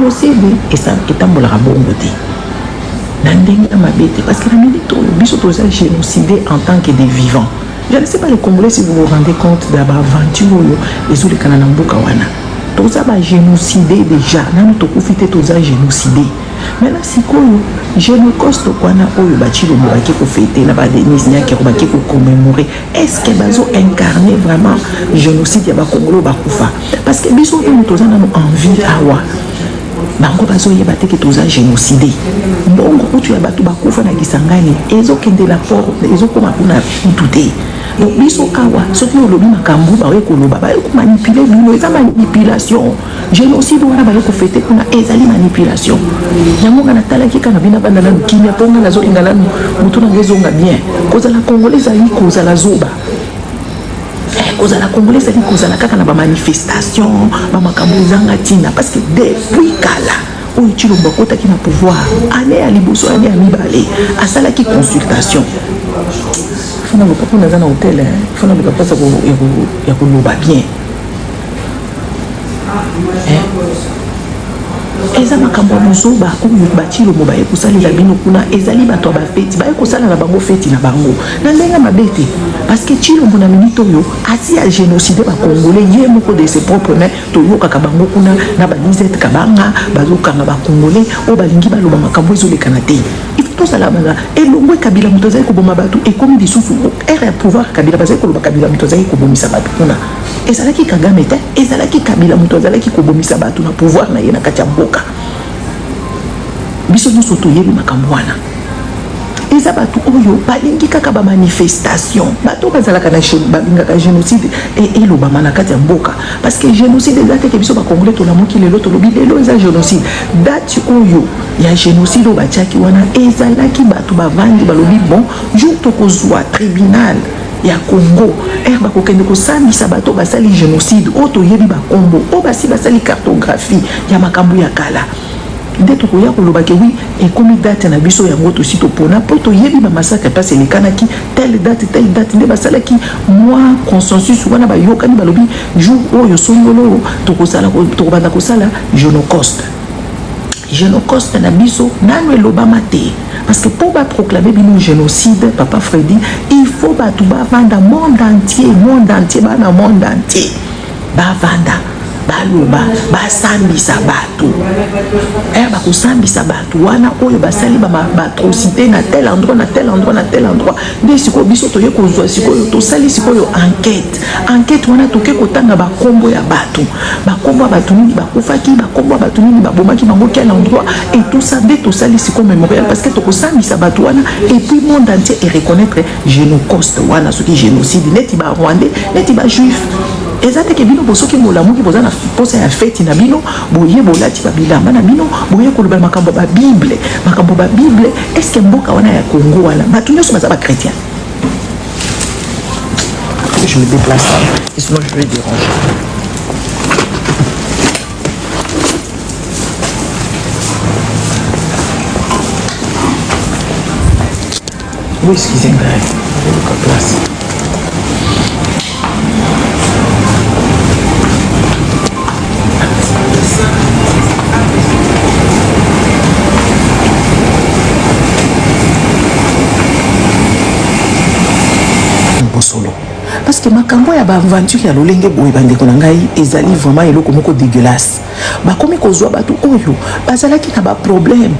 génocide et ça etambolaka bongo te na ndenge ya mabe te parce que na minute oyo biso toza génocidé en tant que des vivants. Je ne sais pas les Congolais si vous vous rendez compte de l'aventure oyo ezolekana na mboka wana toza ba génocidé déjà nanu tokufi te toza génocidé. Maintenant sikoyo génocide kwana oyo bachilombo baki kofete na ba Denis Nyaki baki ko commémorer, est-ce que bazo incarner vraiment génocide ya ba Congolais bakufa parce que biso oyo toza nanu envie awa bango bazo yeba te ke toza génocidé mbongo kutu ya batu bakufa na Kisangani ezokende la port ezokoma kuna tutute. Donc biso awa soki olobi makambo bawe koloba baye ko manipuler bino eza manipulation. Génocide wana baye ko fete kuna ezali manipulation. Yango ngana talaki kana bina bana na kimia ponga na zo ingala mutu na ngezonga bien koza la congolaise ali koza la zoba koza la congolaise ali koza la kaka na ba manifestation ba makambo zanga tina parce que depuis kala oyo Tshilombo akotaki na pouvoir ane ya liboso ane ya mibale asalaki consultation. Fona lokapo naza na hotel fona lokapo sa ya koloba bien eza makambo mozoba oyo Tshilombo baye kosalela bino kuna ezali bato ba feti baye kosala na bango feti na bango na ndenga mabete parce que Tshilombo na minute oyo asi a génocide ba Congolais ye moko de ses propres mains toyoka ka bango kuna na ba Lisette Kabanga bazokanga ba Congolais o balingi baloba makambo ezolekana te. Tout ça là elongwe Kabila mutozai koboma batu et comme disusu era pouvoir Kabila bazai koloba Kabila mutozai kobomisa batu kuna ezalaki Kagame te ezalaki Kabila mutozai kobomisa batu na pouvoir na ye na kati ya mboka biso nyonso toyebi makambo wana eza batu oyo balingi kaka ba manifestation bato bazalaka na balingaka génocide et elobama na kati ya mboka parce que génocide ezate ke biso ba Congolais tolamoki lelo tolobi lelo eza génocide date oyo ya génocide oyo batiaki wana ezalaki bato bavandi balobi bon jour tokozwa tribunal ya Congo bakokende kosambisa bato basali génocide oyo toyebi bakombo oyo basi basali cartographie ya makambo ya kala nde tokoya koloba ke oui ekomi date na biso yango tosi topona po toyebi ba massacre place elekanaki telle date nde basalaki moi consensus wana bayokani balobi jour oyo songolo tokobanda kosala génocide na biso nano elobama te parce que pour proclamer bino génocide papa Freddy il faut batu bavanda monde entier bana monde entier bavanda baloba basambisa bato bakosambisa bato wana oyo basali batrocité na tel endroit nde sikoyo biso toye kozwa sikoyo tosali sikoyo enquête wana toke kotanga bakombo ya bato bakombo ya bato nini bakufaki bakombo ya bato nini babomaki bango quel endroit et tout ça nde tosali sikoyo mémorial parce que tokosambisa bato wana et puis monde entier et reconnaître génocide wana soki génocide neti ba rwandais neti ba juif ezate ke bino bosoki molamuki boza na posa ya feti na bino boye bolati babilamba na bino boye koloba makambo ba Bible est-ce que mboka wana ya Congo wana bato nyonso baza ba chrétien? Je me déplace et sinon je vais déranger. Oui, excusez-moi, je vais me place. Solo parce que makambo ya ba aventure ya lolenge boye bandeko na ngai ezali vraiment eloko moko dégueulasse bakomi kozwa bato oyo bazalaki na ba problème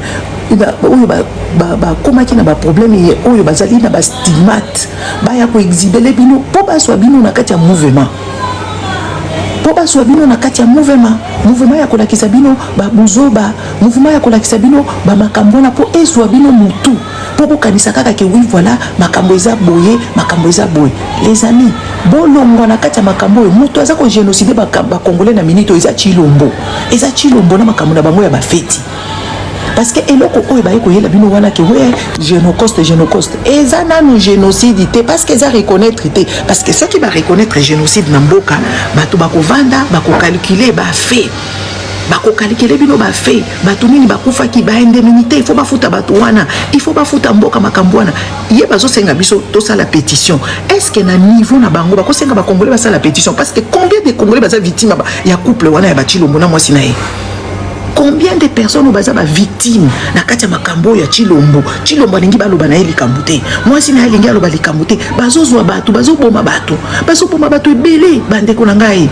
oyo ba komaki na ba problème oyo bazali na ba stigmate baya ko exhibele bino po baswa bino na kati ya mouvement mouvement ya kolakisa bino ba buzoba mouvement ya kolakisa bino ba makambo na po ezwa bino mutu po kokanisa kaka ke oui voilà makambo eza boye les amis bolongo na kati ya makambo mutu aza ko génocide ba Congolais na minito eza Tshilombo na makambo na bango ya ba feti parce que eloko oyo baye koyela bino wana ke we génocide eza nanu génocide te parce que eza reconnaître te parce que ceux qui va reconnaître génocide na mboka bato bakovanda bakocalculer bafe bakokalkile bino bafe bato nini bakufaki ba indemnité il faut bafuta bato wana il faut bafuta mboka makambo wana ye bazosenga biso tosala pétition est-ce que na niveau na bango bakosenga ba Congolais basala pétition parce que combien de Congolais baza victime ya couple wana ya Tshilombo na mwasi na ye combien de personnes baza ba victime na kati ya makambo ya Chilombo alingi baloba na likambo te mwasi na alingi aloba likambo te bazozwa bato bazoboma bato ebele bandeko na ngai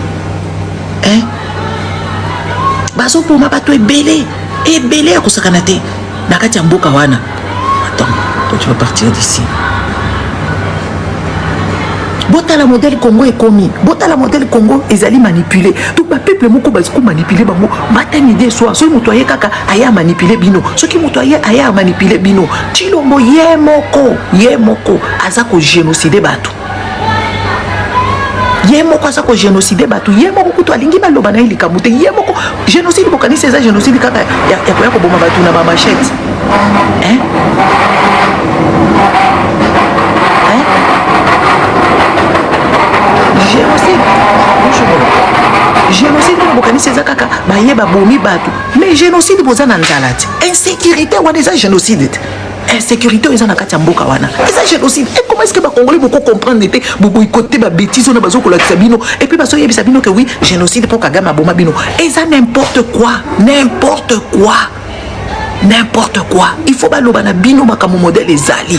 bazoboma bato ebele ya kosakana te na kati ya mboka wana. Attends, toi tu vas partir d'ici. Botala modèle Congo est commis. Botala modèle Congo ezali manipulé. Tout ba peuple moko baziko manipuler bango. Matin midi soir. So mutoye kaka aya manipuler bino. So ki mutoye aya manipuler bino. Chilombo ye moko azako génocider bato. Ye moko azako génocider bato. Ye moko kuto alingi baloba na likamute. Ye moko génocide bokani c'est ça génocide kaka ya ko boma bato na ba machette. Génocide bokani c'est kaka baye babomi bato mais génocide boza na nzalati insécurité wana eza génocide insécurité eza na kati ya mboka wana eza génocide. Et comment est-ce que ba congolais beaucoup comprendre te beaucoup côté ba bêtises on a besoin kola sabino et puis baso yebisa bino que oui génocide pour Kagame aboma bino eza n'importe quoi. Il faut baloba na bino makamu modèle ezali.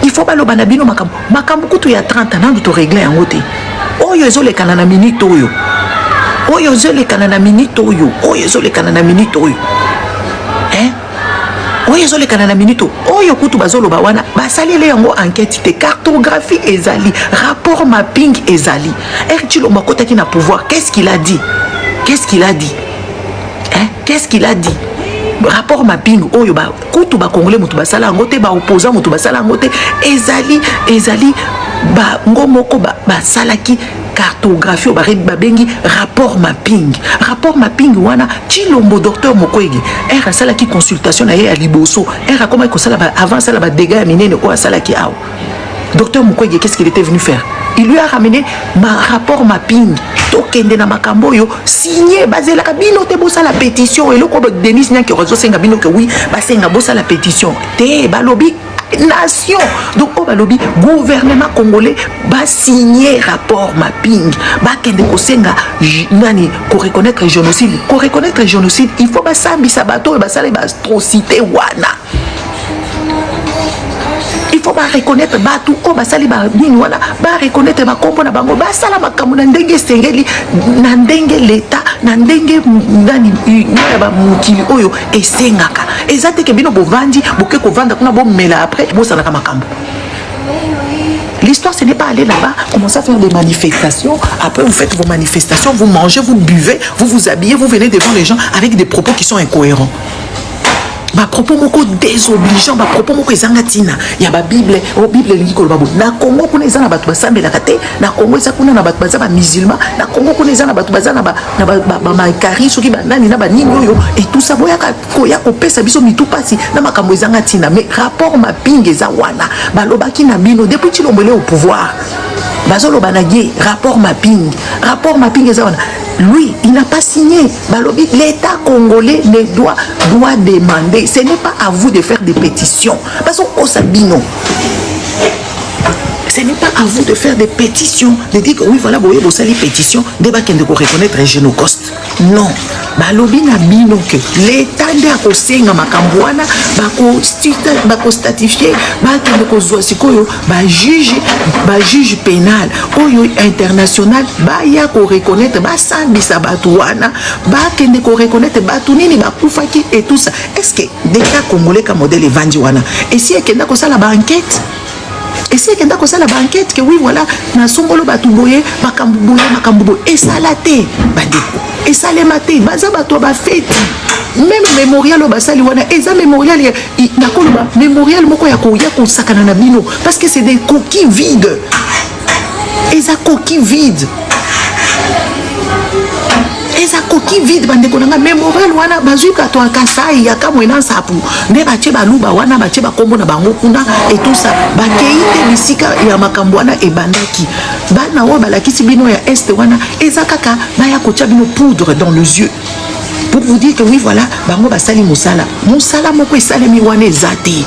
Il faut baloba na bino makamu kutu ya 30 ans de to régler en côté. Oyo ezolekana na minute oyo. Oyo ezolekana na minute oyo. Oyo ezolekana na minute oyo kutu bazoloba wana basalele yango enquête te cartographie ezali rapport mapping ezali. Chilombo akotaki na pouvoir, qu'est-ce qu'il a dit? Rapport mapping oyo ba kutu ba congolais mutu basala ngote ba opposant mutu basala ngote ezali ba ngomoko ba salaki cartographie ba bengi rapport mapping wana Chilombo docteur Mukwege era salaki consultation na ye ya liboso era comment ko sala avant sala ba dégâts minene ko salaki aw. Docteur Mukwege, qu'est-ce qu'il était venu faire? Il lui a ramené ma rapport mapping. Tokende na makambo yo signé basé la kabino te bossa la pétition et le ko Denis Nyanke rezo senga bino que oui ba senga bossa la pétition te balobi nation donc au balobi gouvernement congolais ba signer rapport mapping ba kende ko senga nani ko reconnaître génocide il faut ba sambi sabato et ba sala ba atrocité wana. Il faut reconnaître batu o basali ba nini wana ba reconnaître ba kombo na bango ba sala makambo na ndenge sengeli na ndenge l'état na ndenge nani ba mukili oyo esengaka ezate ke bino bovandi boke ko vanda kuna bo mela après bo sala ka makambo. L'histoire, ce n'est pas aller là-bas, commencer à faire des manifestations. Après, vous faites vos manifestations, vous mangez, vous buvez, vous vous habillez, vous venez devant les gens avec des propos qui sont incohérents. Ba propos moko désobligeant, ba propos moko ezangatina. Ya ba Bible, Bible liko lo babo. Na Congo kuna ezana batu basambela kate, na Congo eza kuna na batu bazaba musulman, na Congo kuna ezana batu bazana ba maikari soki ba nani na ba nini oyo et tout ça boya ko pesa biso mitu pasi na makambo ezangatina. Mais rapport mapping eza wana. Ba lobaki na bino depuis Chilombo au pouvoir. Bazolo banagé rapport mapping eza wana. Lui, il n'a pas signé. Balobi, l'État congolais doit demander. Ce n'est pas à vous de faire des pétitions. Parce qu'on s'abino. Ce n'est pas à vous de faire des pétitions. De dire que oui, voilà, vous avez les pétitions. Débat qui ne reconnaître un génocide. Non. Balobi na bino que l'État de akosenga makambwana bako statifier bakende kozwa sikoyo ba juge pénal oyo international ba ya ko reconnaître ba sambisa batu wana bakende ko reconnaître batu nini bakufaki et tout ça. Est-ce que des cas congolais comme modèle evandi wana et si ekenda ko sala ba enquête que oui voilà na songolo batu boye makambo et salate bandeko et salemate baza bato ba fête même mémorial basali wana eza mémorial na koloba mémorial moko ya ko sakana na bino parce que c'est des coquilles vides eza coquilles vides bandeko nanga mémorial wana bazuka to akasai ya kamwena sapu nde bache baluba wana bache bakombo na bango kuna et tout ça bakeite bisika ya makambo wana ebandaki bana wa balakisi bino ya est wana eza kaka baya kocha bino poudre dans les yeux pour vous dire que oui voilà bango basali musala moko esalemi wana ezate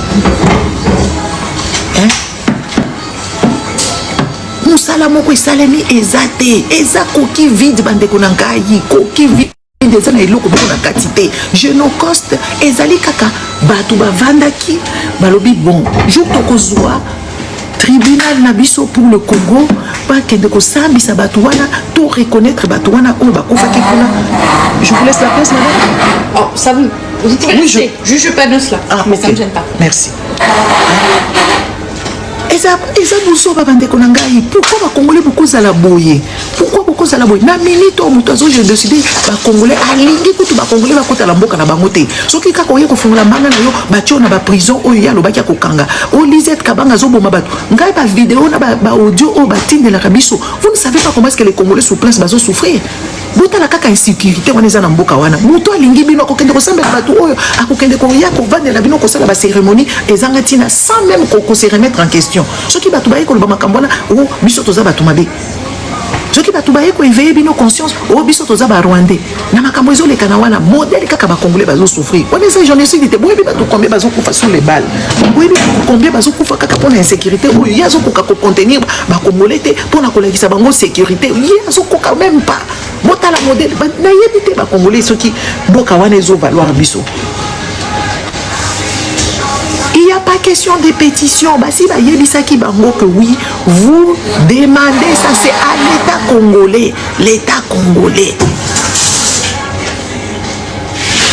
musala moko esalemi ezate eza coquille vide bandeko na ngai coquille vide des années eloko boko na quantité génocoste ezali kaka bato bavandaki balobi bon jour tokozwa tribunal na biso pour le Congo bakende kosambisa bato wana to reconnaître bato wana oyo bakufaki kuna. Je vous laisse la place, madame. Oh, ça vous pouvez rester. Je ne juge pas de cela, mais ça ne me gêne pas. Merci. Eza buso babandeko na ngai, pourquoi ba congolais beaucoup za la boye? Pourquoi beaucoup za la boye? Na minute au mutozo j'ai décidé ba congolais alingi kutu ba congolais ba kota la mboka na bango te. Soki kaka oye ko fungola manga na yo ba tio na ba prison oyo ya lobaki ya kokanga. O Lisette Kabanga zo boma bato. Ngai ba vidéo na ba audio o ba tinde la kabiso. Vous ne savez pas comment est-ce que les congolais sur place bazo souffrir. Bota la kaka insécurité wana za na mboka wana. Muto alingi bino ko kende ko sambela bato oyo akokende ko ya ko vandela bino ko sala ba cérémonie ezanga tina sans même ko se remettre en question. Ce qui batu baye ko ba makambona o biso toza batu mabe. Ce qui batu baye ko éveiller bino conscience o biso toza ba rwandais. Na makambo ezo lekana wana modèle kaka ba congolais bazo souffrir. On essaie génocide te boyebi batu combien bazo kufa sur les balles. Boyebi combien bazo kufa kaka pour l'insécurité o yazo ko ka contenir ba congolais te pour na kolakisa bango sécurité. Yazo ko quand même pas. Bota la modèle na yebi te ba congolais ce qui boka wana ezo valoir biso. Il n'y a pas question de pétition. Bah, si Yebisaki Bango que oui, vous demandez ça, c'est à l'État congolais. L'État congolais.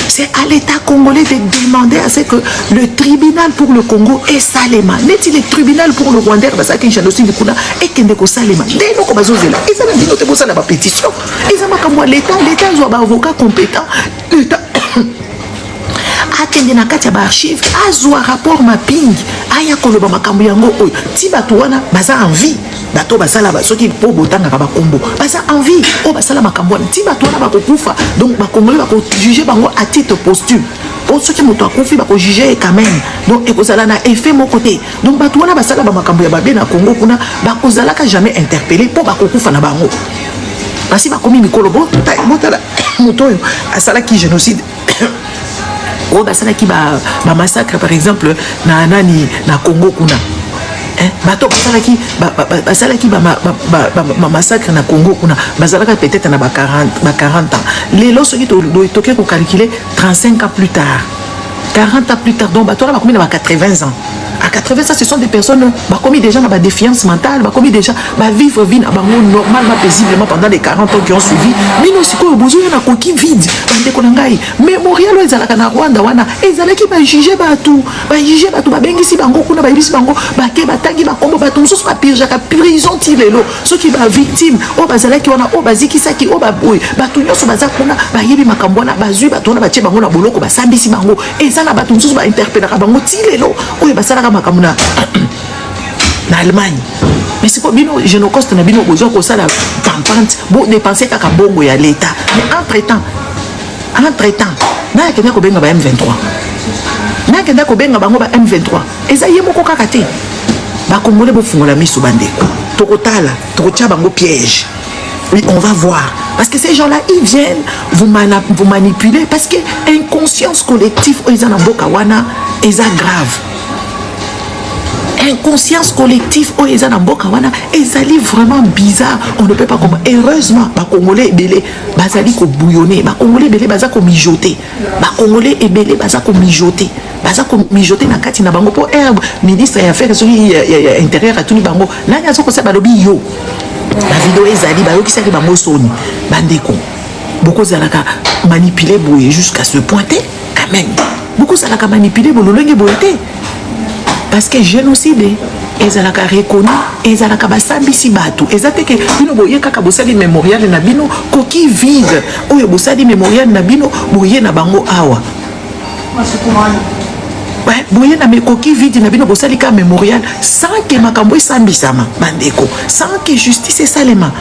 C'est à l'État congolais de demander à ce que le tribunal pour le Congo est Salema. N'est-il le tribunal pour le Rwanda? Parce qu'il y a aussi et qu'il y a Salema. Dès nous, comme ça, ils ont dit que la pétition. Ils ont dit que l'État a un avocat compétent. L'État. Akende na kati ya ba archive azwa rapport mapping aya koloba makambo yango oyo ti bato wana baza envie bato basala ba soki po botanga ba kombo baza envie o basala makambo wana ti bato wana bakokufa donc ba congolais bako juger bango à titre posthume o soki moto akufi bako juger quand même donc ekozala na effet mon côté donc bato wana basala ba makambo ya babe na Congo kuna bakozala ka jamais interpellé po bakokufa na bango basi bakomi mikolo botala moto oyo asala ki génocide. Oh, bah, ça là qui va massacre par exemple na nani na Congo kuna bato ça là qui va massacre na Congo kuna bazalaka peut-être na ba 40 ans les lots qui toqué pour calculer 35 ans plus tard 40 ans plus tard donc bato là va combien na 80 ans à 80 ans ce sont des personnes bah commis déjà na défiance mentale bah commis déjà bah vivre vie na bango normalement paisiblement pendant les 40 ans qui ont suivi mais nous siko besoin na coquille vide bande ko ngai mémorial ezalaka na Rwanda wana ezalaki ba juger bato ba bengisi bango kuna ba ibisi bango ba ke batangi ba kombo bato mususu ba pirjaka prison tilelo ceux qui ba victime o bazalaki wana o bazikisaki o ba boy bato nyoso baza kuna ba yebi makambo na bazui bato na ba tie bango na boloko ba sambisi bango ezana bato mususu ba interpeller bango tilelo o basala makamuna na Allemagne mais c'est pas bino génocoste na bino besoin ko sala pampante bo dépenser kaka bongo ya l'état mais entre temps na kenda ko benga ba M23 na kenda ko benga bango ba M23 ezaye moko kaka te ba congolais bo fungola miso bandeko tokotala tokotia bango piège. Oui, on va voir. Parce que ces gens-là, ils viennent vous manipuler parce que inconscience collective, ils en ont beaucoup, ils sont grave. Inconscience collective oh ils ont mboka wana ezali vraiment bizarre on ne peut pas comprendre heureusement ba congolais ebele bazali ko bouillonner ba congolais ebele baza ko mijoter ba congolais ebele baza ko mijoter na kati na bango po ministre ya affaires intérieures à tout bango nani azoko sa balobi yo la vidéo ezali ba yokisa ki bango soni bandeko beaucoup zalaka manipuler boye jusqu'à ce point quand même beaucoup zalaka manipuler bololenge boyete. Parce que génocide ezalaka reconnu ezalaka basambisi bato ezate ke bino boye kaka bosali mémorial na bino koki vide oyo bosali mémorial na bino boye na bango awa ouais boye na koki vide na bino bosali ka mémorial sans que makambo esambisama bandeko sans que justice esalema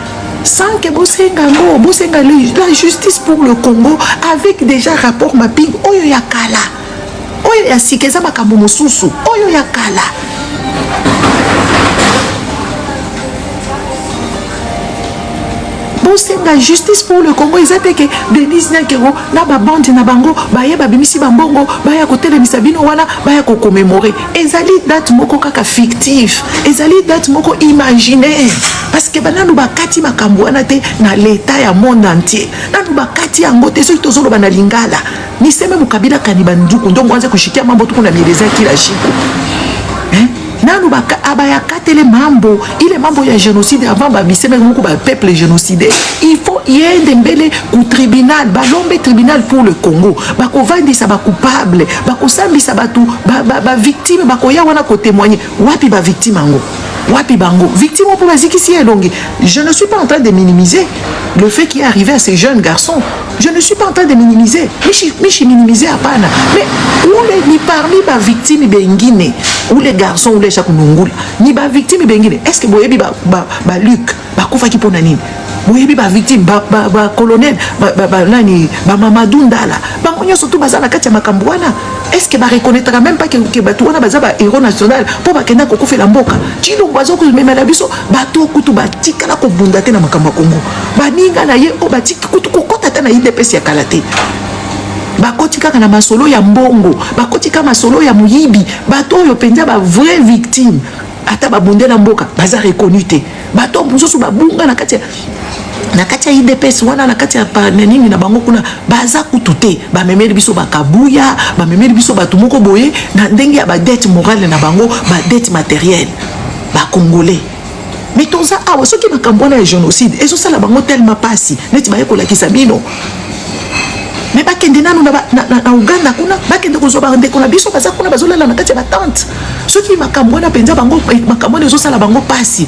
sans que bosenga la justice pour le Congo avec déjà rapport mapping oyo ya kala oyo ya sikeza makambo mosusu oyo ya kala bosenga justice pour le Congo ezate ke Denis Nyakero na ba bande na bango baye babimisi bambongo baya kotelemisa bino wana baya ko commémorer ezali date moko kaka fictif ezali date moko imaginaire parce que bananu bakati makambo wana te na l'état ya monde entier nanu bakati yango te soki tozoloba na lingala ni seme mukabila kanibana nduku ndo mwanze kushikia mambo tukuna mieleza kila siku nanu abaya katele mambo ile mambo ya génocide avant babiseme moko ba peuple génocidé il faut yende mbele ku tribunal balombe tribunal pour le Congo bakovandisa ba coupable bakosambisa batu ba victime bakoya wana ko témoigner wapi ba victime ango wapi bango victime pour bazikisi elongi. Je ne suis pas en train de minimiser le fait qui est arrivé à ces jeunes garçons. Je ne suis pas en train de minimiser michi minimiser apana mais où ni parmi ba victime bengine ou les garçons ou les chakunungula ni ba victime bengine est-ce que boyebi ba Luc ba kufa ki pona nini boyebi ba victime ba colonel ba nani ba Mamadou Ndala ba monyo surtout bazana kati ya makambo wana est-ce que ba reconnaître même pas que batu wana baza ba héros national pour ba kenda ko kufela mboka chilo bazo ko memela biso bato kutu batikala ko bunda te na makambo Congo baninga na ye o batiki kutu ko kota ta na IDPS ya kalate bakoti kaka na masolo ya mbongo bakoti kaka masolo ya muyibi bato oyo penza ba vraie victime ata babundela mboka baza reconnu te bato mususu babunga na kati ya IDPS wana na kati ya panenini na bango kuna baza kutute bamemeli biso bakabuya bamemeli biso batu moko boye na ndenge ya ba dette morale na bango ba dette matérielle ba congolais mais toza awa soki makambo na génocide ezosala bango tellement pasi neti baye kolakisa bino mais bakende nanu na Uganda kuna bakende kozoba ndeko na biso baza kuna bazolala na kati ya batante soki makambo na penza bango makambo ezosala bango pasi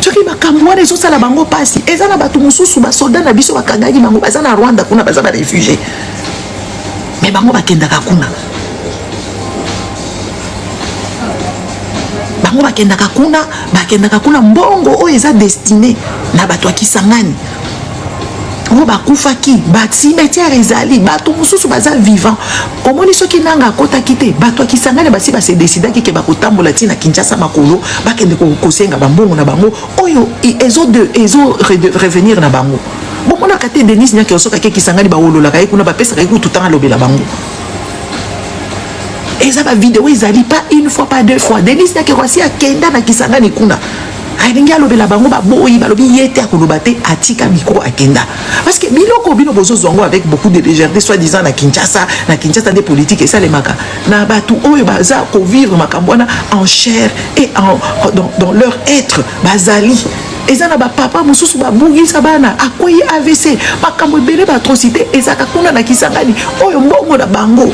soki makambo wana ezosala bango pasi eza na bato mosusu basoldat na biso bakangaki bango baza na Rwanda kuna baza barefugie mais bango bakendaka kuna bakendaka kuna mbongo oyo eza destiné na bato ya Kisangani oyo bakufaki bacimetière ezali bato mosusu baza vivant omoni soki nanga akotaki te bato ya Kisangani basi base decidaki ke bakotambola ti na Kinshasa makolo bakende kosenga bambongo na bango oyo ezo revenir na bango bomonaka te Denis Nyakero soki ake Kisangani bawololaka ye kuna bapesaka ye kutu tanga lobela bango eza ba vidéo ezali pas une fois pas deux fois Denis Nyakero asi akenda na Kisangani kuna alingi alobela bango baboyi balobi yete akoloba te atika micro akenda parce que biloko bino bozozwango avec beaucoup de légèreté soi-disant na Kinshasa des politiques et ça les maka na batu oyo baza ko vivre makambo wana en chair et dans leur être bazali ezana ba papa mususu babungisa bana akoyi AVC makambo ebele ba atrocité ezaka kuna na Kisangani oyo mbongo na bango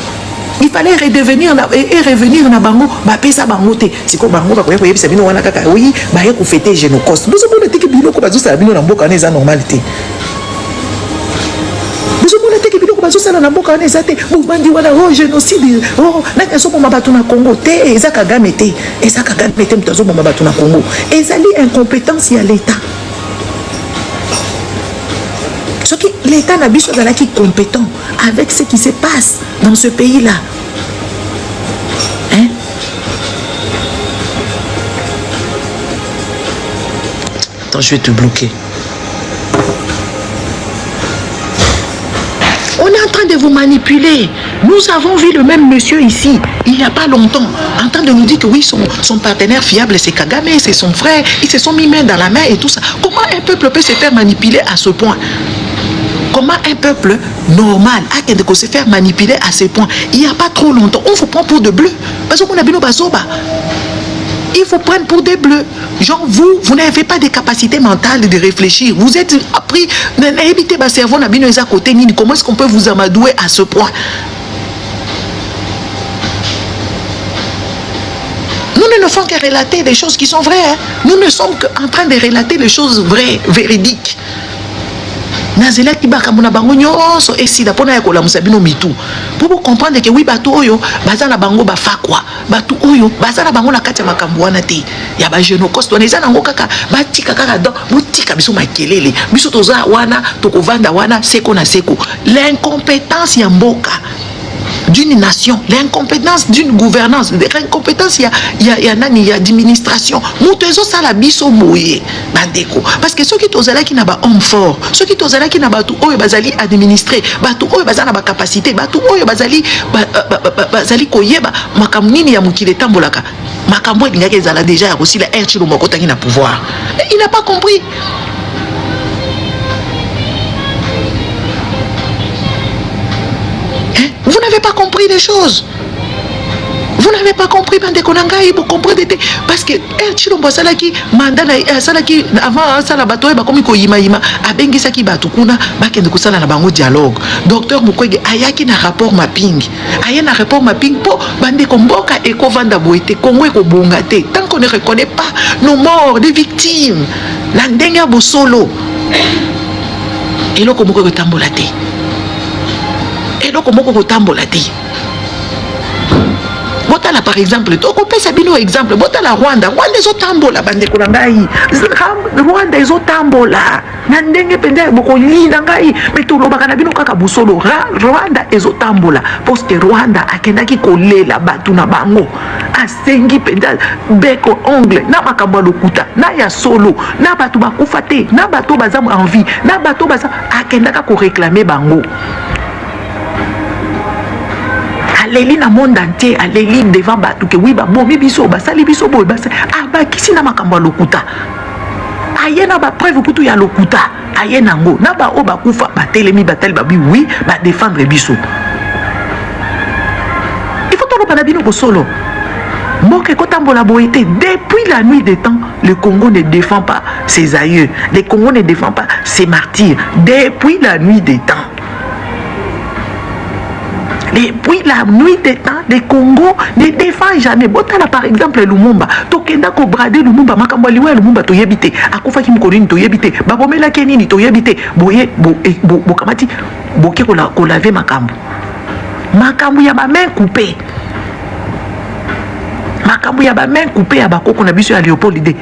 il fallait redevenir et revenir na bango ba pesa bango te siko bango ba koya koyebisa bino wana kaka oui ba ye ko fêter Génocide bozo bona tiki bino ko bazo sala bino na mboka na eza normalité bozo bona tiki bino ko bazo sala na mboka na eza te bandi wana génocide na kaso ko mabatu na Congo te eza Kagame te mtazo ko mabatu na Congo ezali incompétence ya l'état l'État n'a besoin d'être compétent avec ce qui se passe dans ce pays-là. Hein? Attends, je vais te bloquer. On est en train de vous manipuler. Nous avons vu le même monsieur ici, il n'y a pas longtemps, en train de nous dire que oui, son partenaire fiable, c'est Kagame, c'est son frère, ils se sont mis main dans la main et tout ça. Comment un peuple peut se faire manipuler à ce point? Comment un peuple normal a se faire manipuler à ce point? Il n'y a pas trop longtemps, on vous prend pour de bleus. Parce qu'on a bien bazoba. Il faut prendre pour des bleus. Genre vous n'avez pas de capacité mentale de réfléchir. Vous êtes appris, n'habitez pas cerveau, n'a bien à côté. Comment est-ce qu'on peut vous amadouer à ce point? Nous ne faisons que relater des choses qui sont vraies. Hein? Nous ne sommes qu'en train de relater les choses vraies, véridiques. Nazela kibaka muna bango nyonso esila pona ya kolamusa bino mitu pour vous comprendre que oui bato oyo baza na bango bafakwa bato oyo baza na bango na kati ya makambo wana te ya ba Génocide wana eza nango kaka batika kaka don botika biso makelele biso toza wana tokovanda wana seko na seko l'incompétence ya mboka d'une nation, l'incompétence d'une gouvernance, l'incompétence il y a administration. Moutezo ça la biso boye bandeko parce que ceux qui tozala qui n'a pas homme fort, ceux qui tozala qui n'a pas tout oyo bazali administrer, batu oyo bazana ba capacité, batu oyo bazali bazali koyeba makambo nini ya mukile tambolaka. Makambo elingaki ezala déjà aussi la RT moko tangi na pouvoir. Mais il n'a pas compris. Vous n'avez pas compris les choses. Vous n'avez pas compris, bande konangai, vous comprenez parce que Chilombo salaki mandana salaki avant sala bato ba komi ko yima abengi saki batu kuna bakende ko sala na bango dialogue. Docteur Mukwege ayaki na rapport mapping. Aya na rapport mapping po bande ko mboka e ko vanda boité Congo e ko bonga te. Tant qu'on ne reconnaît pas nos morts, des victimes, la ndenga bo solo. Et loko moko ko tambola te. Et loko moko ko tambola te. Botala par exemple, toko pesa bino exemple, botala Rwanda ezotambola bande kulangai. Rwanda ezotambola. Na ndenge pende boko linda ngai, metolo bakana bino kaka busolo. Rwanda ezotambola parce que Rwanda akendaki kolela batu na bango. Asengi penda beko ongle na makambo lokuta, na ya solo, na batu bakufa te, na batu bazamu envie, na batu baza akendaka ko réclamer bango. Aleli na monde entier, aleli devant batu que oui ba bomi biso basali biso boy basa abakisi na makambo lokuta. Ayena ba preuve kutu ya lokuta, ayena ngo na ba o bakufa batelemi batel babi oui ba défendre biso. Il faut tolo bana bino ko solo. Moke kotambola boité depuis la nuit des temps, le Congo ne défend pas ses aïeux, le Congo ne défend pas ses martyrs depuis la nuit des temps. Depuis la nuit des temps, le Congo ne défend jamais. Botala par exemple Lumumba. Tokenda ko brader Lumumba. Makambo liwa Lumumba to yebite. Akufa ki mkolini to yebite. Babomela kenini to yebite. Boye bo kamati boke ko laver makambo. Makambo ya ba main coupée. Makambo ya ba main coupée ya bakoko na biso ya Léopold D.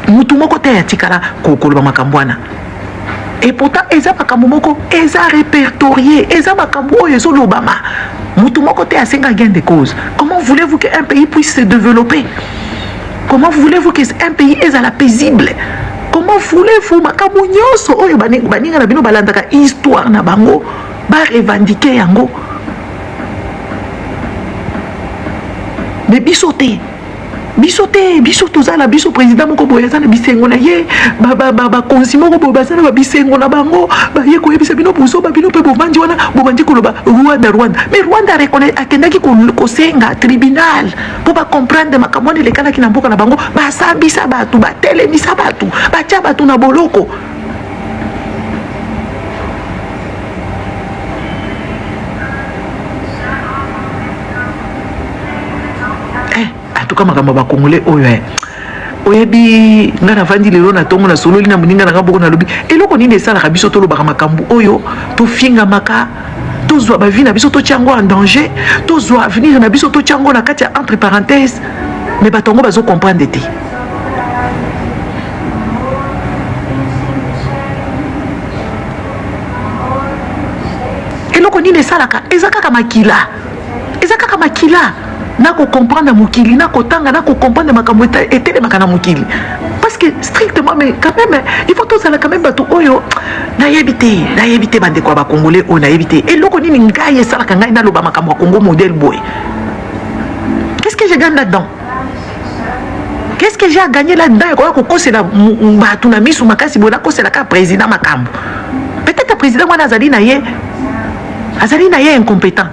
Mutu moko te ya tikala ko koloba makambo wana. Et pourtant, eza makambo moko, eza répertorié, eza makambo yeso l'Obama. Mutumo côté à 5 gain de cause. Comment voulez-vous qu'un pays puisse se développer? Comment voulez-vous qu'un pays est à la paisible? Comment voulez-vous makambo nyoso oyo baninga na bino balandaka histoire na bango ba revendiquer yango? Mais bisoté biso tozala biso président moko boye azana bisengo na ye ba konsimo ko bazana ba bisengo na bango ba ye ko yebisa bino buso ba bino pe bovandi wana bovandi koloba Rwanda mais Rwanda reconnaît akendaki ko senga tribunal pour ba comprendre makambo le kana kina mboka na bango ba sabisa batu ba telemisa batu ba tia batu na boloko. Comme makambo ba congolais oyo oyebi ngana vandi lelo na tongo na solo lina muninga na ngaboko na lobi eloko nini esala ka biso tolo baka makambo oyo to finga maka to zwa ba vie na biso to tiango en danger to zwa avenir na biso to tiango na kati entre parenthèses mais batongo bazo comprendre te. Eloko nini esala ka ezaka makila nako comprendre mukili nako tanga nako comprendre makambo etele makana mukili parce que strictement mais quand même il faut que ça la quand même bato oyo na yebite bande kwa ba congolais on a yebite et loko nini ngai sala ka ngai na loba makambo ya Congo modèle boy. Qu'est-ce que je gagne là-dedans? Qu'est-ce que j'ai à gagner là-dedans? Ko ko c'est la bato na misu makasi bona ko c'est la ka président makambo. Peut-être président wana azali na ye incompétent.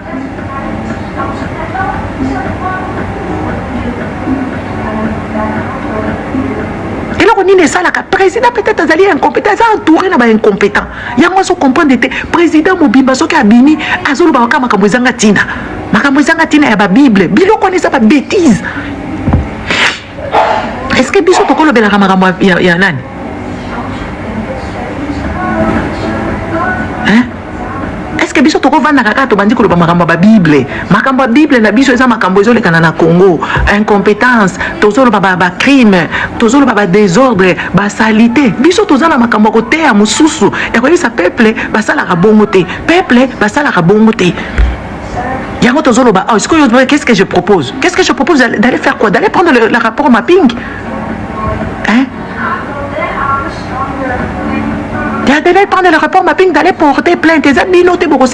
Nini salaka président peut-être azali incompétent, entouré na ba incompétent. Yango so comprendre te président mobimba soki abimi azolo ba kama makambo ezanga tina. Makambo ezanga tina ya ba Bible. Bilo connaît ça ba bêtise. Est-ce que biso tokolo bela makambo ya nani? Hein? Est-ce que biso toko vanda kaka to bandi ko ba makambo ba Bible? Makambo Bible na biso eza makambo ezole kana na Congo, incompétence, tozolo ba crime, tozolo ba désordre, ba salité. Biso tozala makambo ko te ya mususu. Et ko sa peuple basala ka bongo te. Peuple basala ka bongo te. Qu'est-ce que je propose? Qu'est-ce que je propose? D'aller faire quoi? D'aller prendre le rapport mapping? Hein? D'aller prendre le rapport mapping, d'aller porter plainte.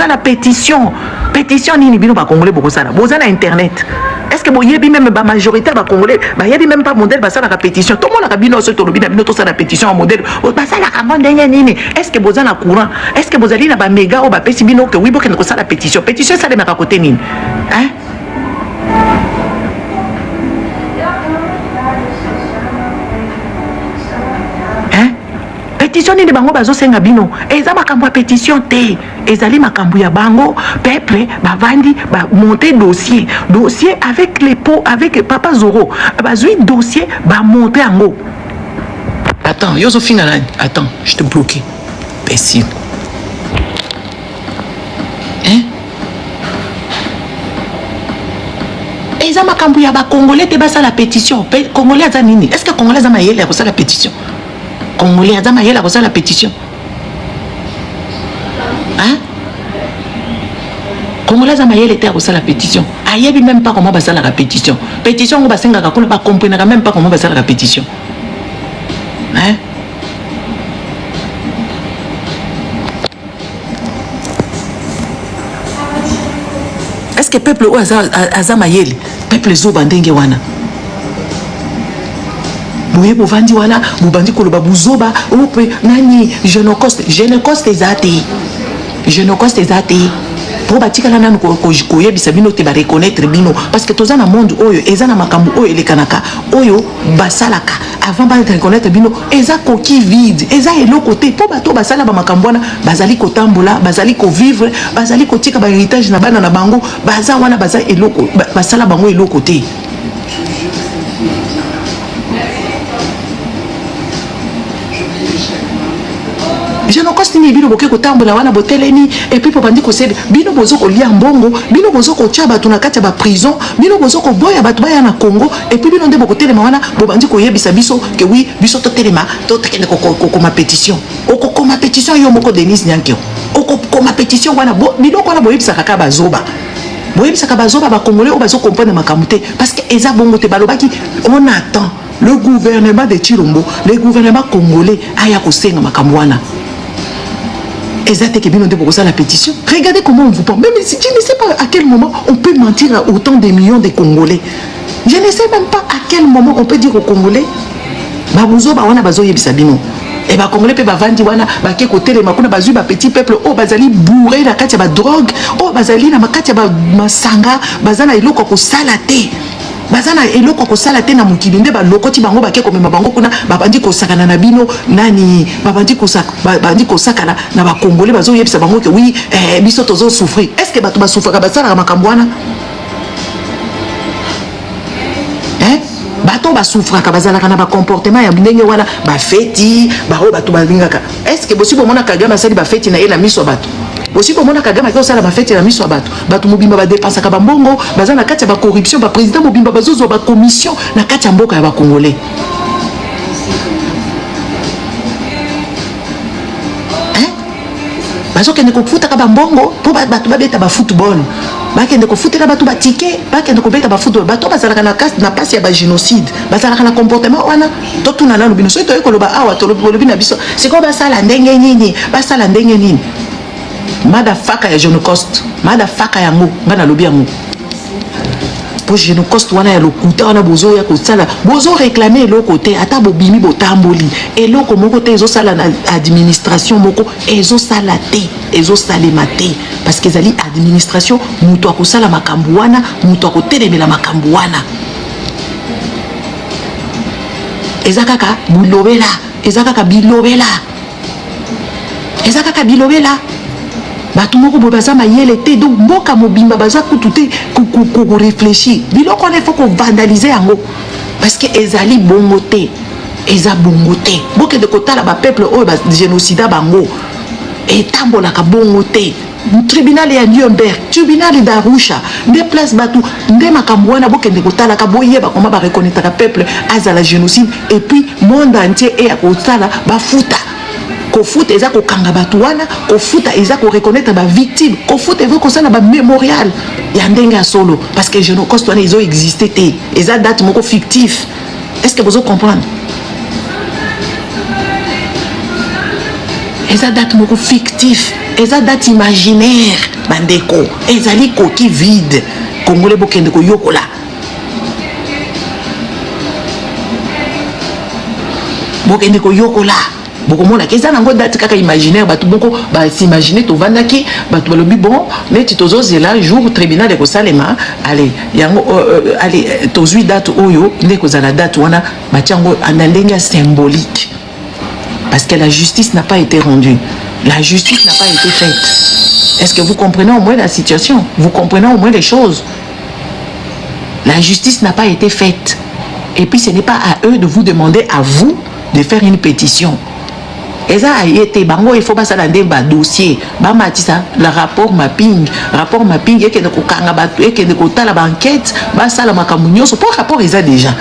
La pétition. Pétition, ni bino ba congolais bokosala. Bozana internet. Est-ce que boyebi même ba majorité ba congolais, ba yebi même pas modèle ba la pétition. Tout le monde a bino so tolobi na bino to la pétition en modèle. Ba sala ka ndenge nini? Est-ce que bozana courant? Est-ce que bozali na ba méga ou ba pesi bino que oui boke ko sala pétition. Pétition ça les meka côté nini? Hein? Pétition ni de bango bazo senga bino eza makambo ya pétition te ezali makambo ya bango peuple bavandi ba monter dossier avec les pots avec Papa Zoro bazui dossier ba monter ango. Attends Josephine Alain, attends je te bloqué imbécile. Hein? Eza makambo ya ba congolais te basa la pétition congolais aza nini? Est-ce que congolais aza mayele ya la pétition? Congolais Adama Yela a la pétition. Hein? Congolais Adama Yela était à la pétition. Ayebi même pas comment va la pétition. Pétition on va senga ka pas comprendre même pas comment va la pétition. Hein? Est-ce que peuple ou Azama Yela peuple zoba ndenge wana? Boye bovandi wana bobandi koloba buzoba ope nani genocoste ezate po batikala nanu koyebisa bino te ba reconnaître bino parce que toza na monde oyo eza na makambo oyo elekanaka oyo basalaka avant ba reconnaître bino eza coquille vide eza eloko te po bato basala ba makambo wana bazali kotambola bazali ko vivre bazali kotika ba héritage na bana na bango baza wana baza eloko basala bango eloko te. Je ne coste ni bino boke kotambola wana boteleni et puis popandi ko sebe bino bozo ko lia mbongo bino bozo ko tia batu na kati ba prison bino bozo ko boya batu baya na Congo et puis bino nde boko telema wana bobandi ko yebisa biso que oui biso to telema to tekende ko ma pétition ko ma pétition yo moko Denis Nyankeo ko ma pétition wana bino ko na boyebisa kaka bazoba boyebisa kaka bazoba ba congolais o bazo comprendre makamute parce que eza bongo te balobaki on attend le gouvernement de Chilombo le gouvernement congolais aya ko senga makambo wana. La pétition. Regardez comment on vous parle. Même si je ne sais pas à quel moment on peut mentir à autant de millions de Congolais. Je ne sais même pas à quel moment on peut dire aux Congolais Babouzo bawana bazo yebisabino. Et ba Congolais pe ba vandi wana ba ke côté les makuna bazu ba petit peuple oh bazali bourré na kati ba drogue oh bazali na makati ba masanga bazana iloko ko salate. Bazana eloko ko sala te na mukili nde ba lokoti bango ba ke ko mema bango kuna ba bandi ko sakana na bino nani ba bandi ko sakana na ba congolais bazo yebisa bango ke oui biso tozo souffrir. Est-ce que bato ba souffrir ba sala makambo wana? Hein? Bato ba souffrir ka bazala kana ba comportement ya ndenge wana ba feti ba o bato ba lingaka. Est-ce que bosi bomona Kagame sali ba feti na ye na miso bato? Aussi pour mon Kagame qui osala ba fête la mise sur bateau bato mobimba ba dépense ka bambongo baza na kati ya ba corruption ba président mobimba bazozo ba commission na kati ya mboka ya ba congolais. Hein? Bazo kende ko futa ka bambongo po bato ba beta ba football ba kende ko futela bato ba ticket ba kende ko beta ba football bato bazala na casse na passe ya ba génocide bazala na comportement wana to tuna na lobino so to ko loba awa to lobi na biso c'est quoi ba sala ndenge nini ba sala ndenge nini. Madafaka ya Genocoste, madafaka ya ngo, ngana lobi ya ngo. Po Genocoste wana ya lokuta wana bozo ya kosala, bozo réclamer le côté ata bobimi botamboli. Eloko moko te ezo sala na administration moko ezo sala te, ezo salema te parce que zali administration muto akosala makambo wana, muto akotelemela makambo wana. Ezakaka bilobela, ezakaka bilobela. Ezakaka bilobela. Bato moko bobaza mayele te donc mboka mobimba baza kututé ko réfléchir biloko il faut ko vandaliser yango parce que ezali bongo te eza bongo te boke de kotala ba peuple o ba génocide bango etambola ka bongo te tribunal ya Nuremberg tribunal d'Arusha des places bato nde makambo wana boke de kotala ka boyeba comment ba reconnaître ka peuple azala génocide et puis monde entier et a kotala ba futa kofuta eza kokanga bato wana, kofuta eza ko reconnaître ba victime, kofuta eza kosala ba mémorial ya ndenge ya solo parce que Génocost wana ils ont existé te, eza date moko fictif. Est-ce que vous comprenez? Eza date moko fictif, eza date imaginaire bandeko, ezali coquille vide. Congolais bokende ko yokola. Bokende ko yokola. Bokomona keza nango date kaka imaginaire batu boko ba s'imaginer to vandaki batu balobi bon neti tozo zela jour tribunal de Salema allez yango allez tozui date oyo ndeko za la date wana batiango andenge symbolique parce que la justice n'a pas été rendue, la justice n'a pas été faite. Est-ce que vous comprenez au moins la situation? Vous comprenez au moins les choses? La justice n'a pas été faite et puis ce n'est pas à eux de vous demander à vous de faire une pétition. Et ça a été bango il faut pas ça dans des dossiers ba matisa le rapport mapping et que de kokanga batu et que de kotala banquette ba sala makamunyo so pour rapport ils a déjà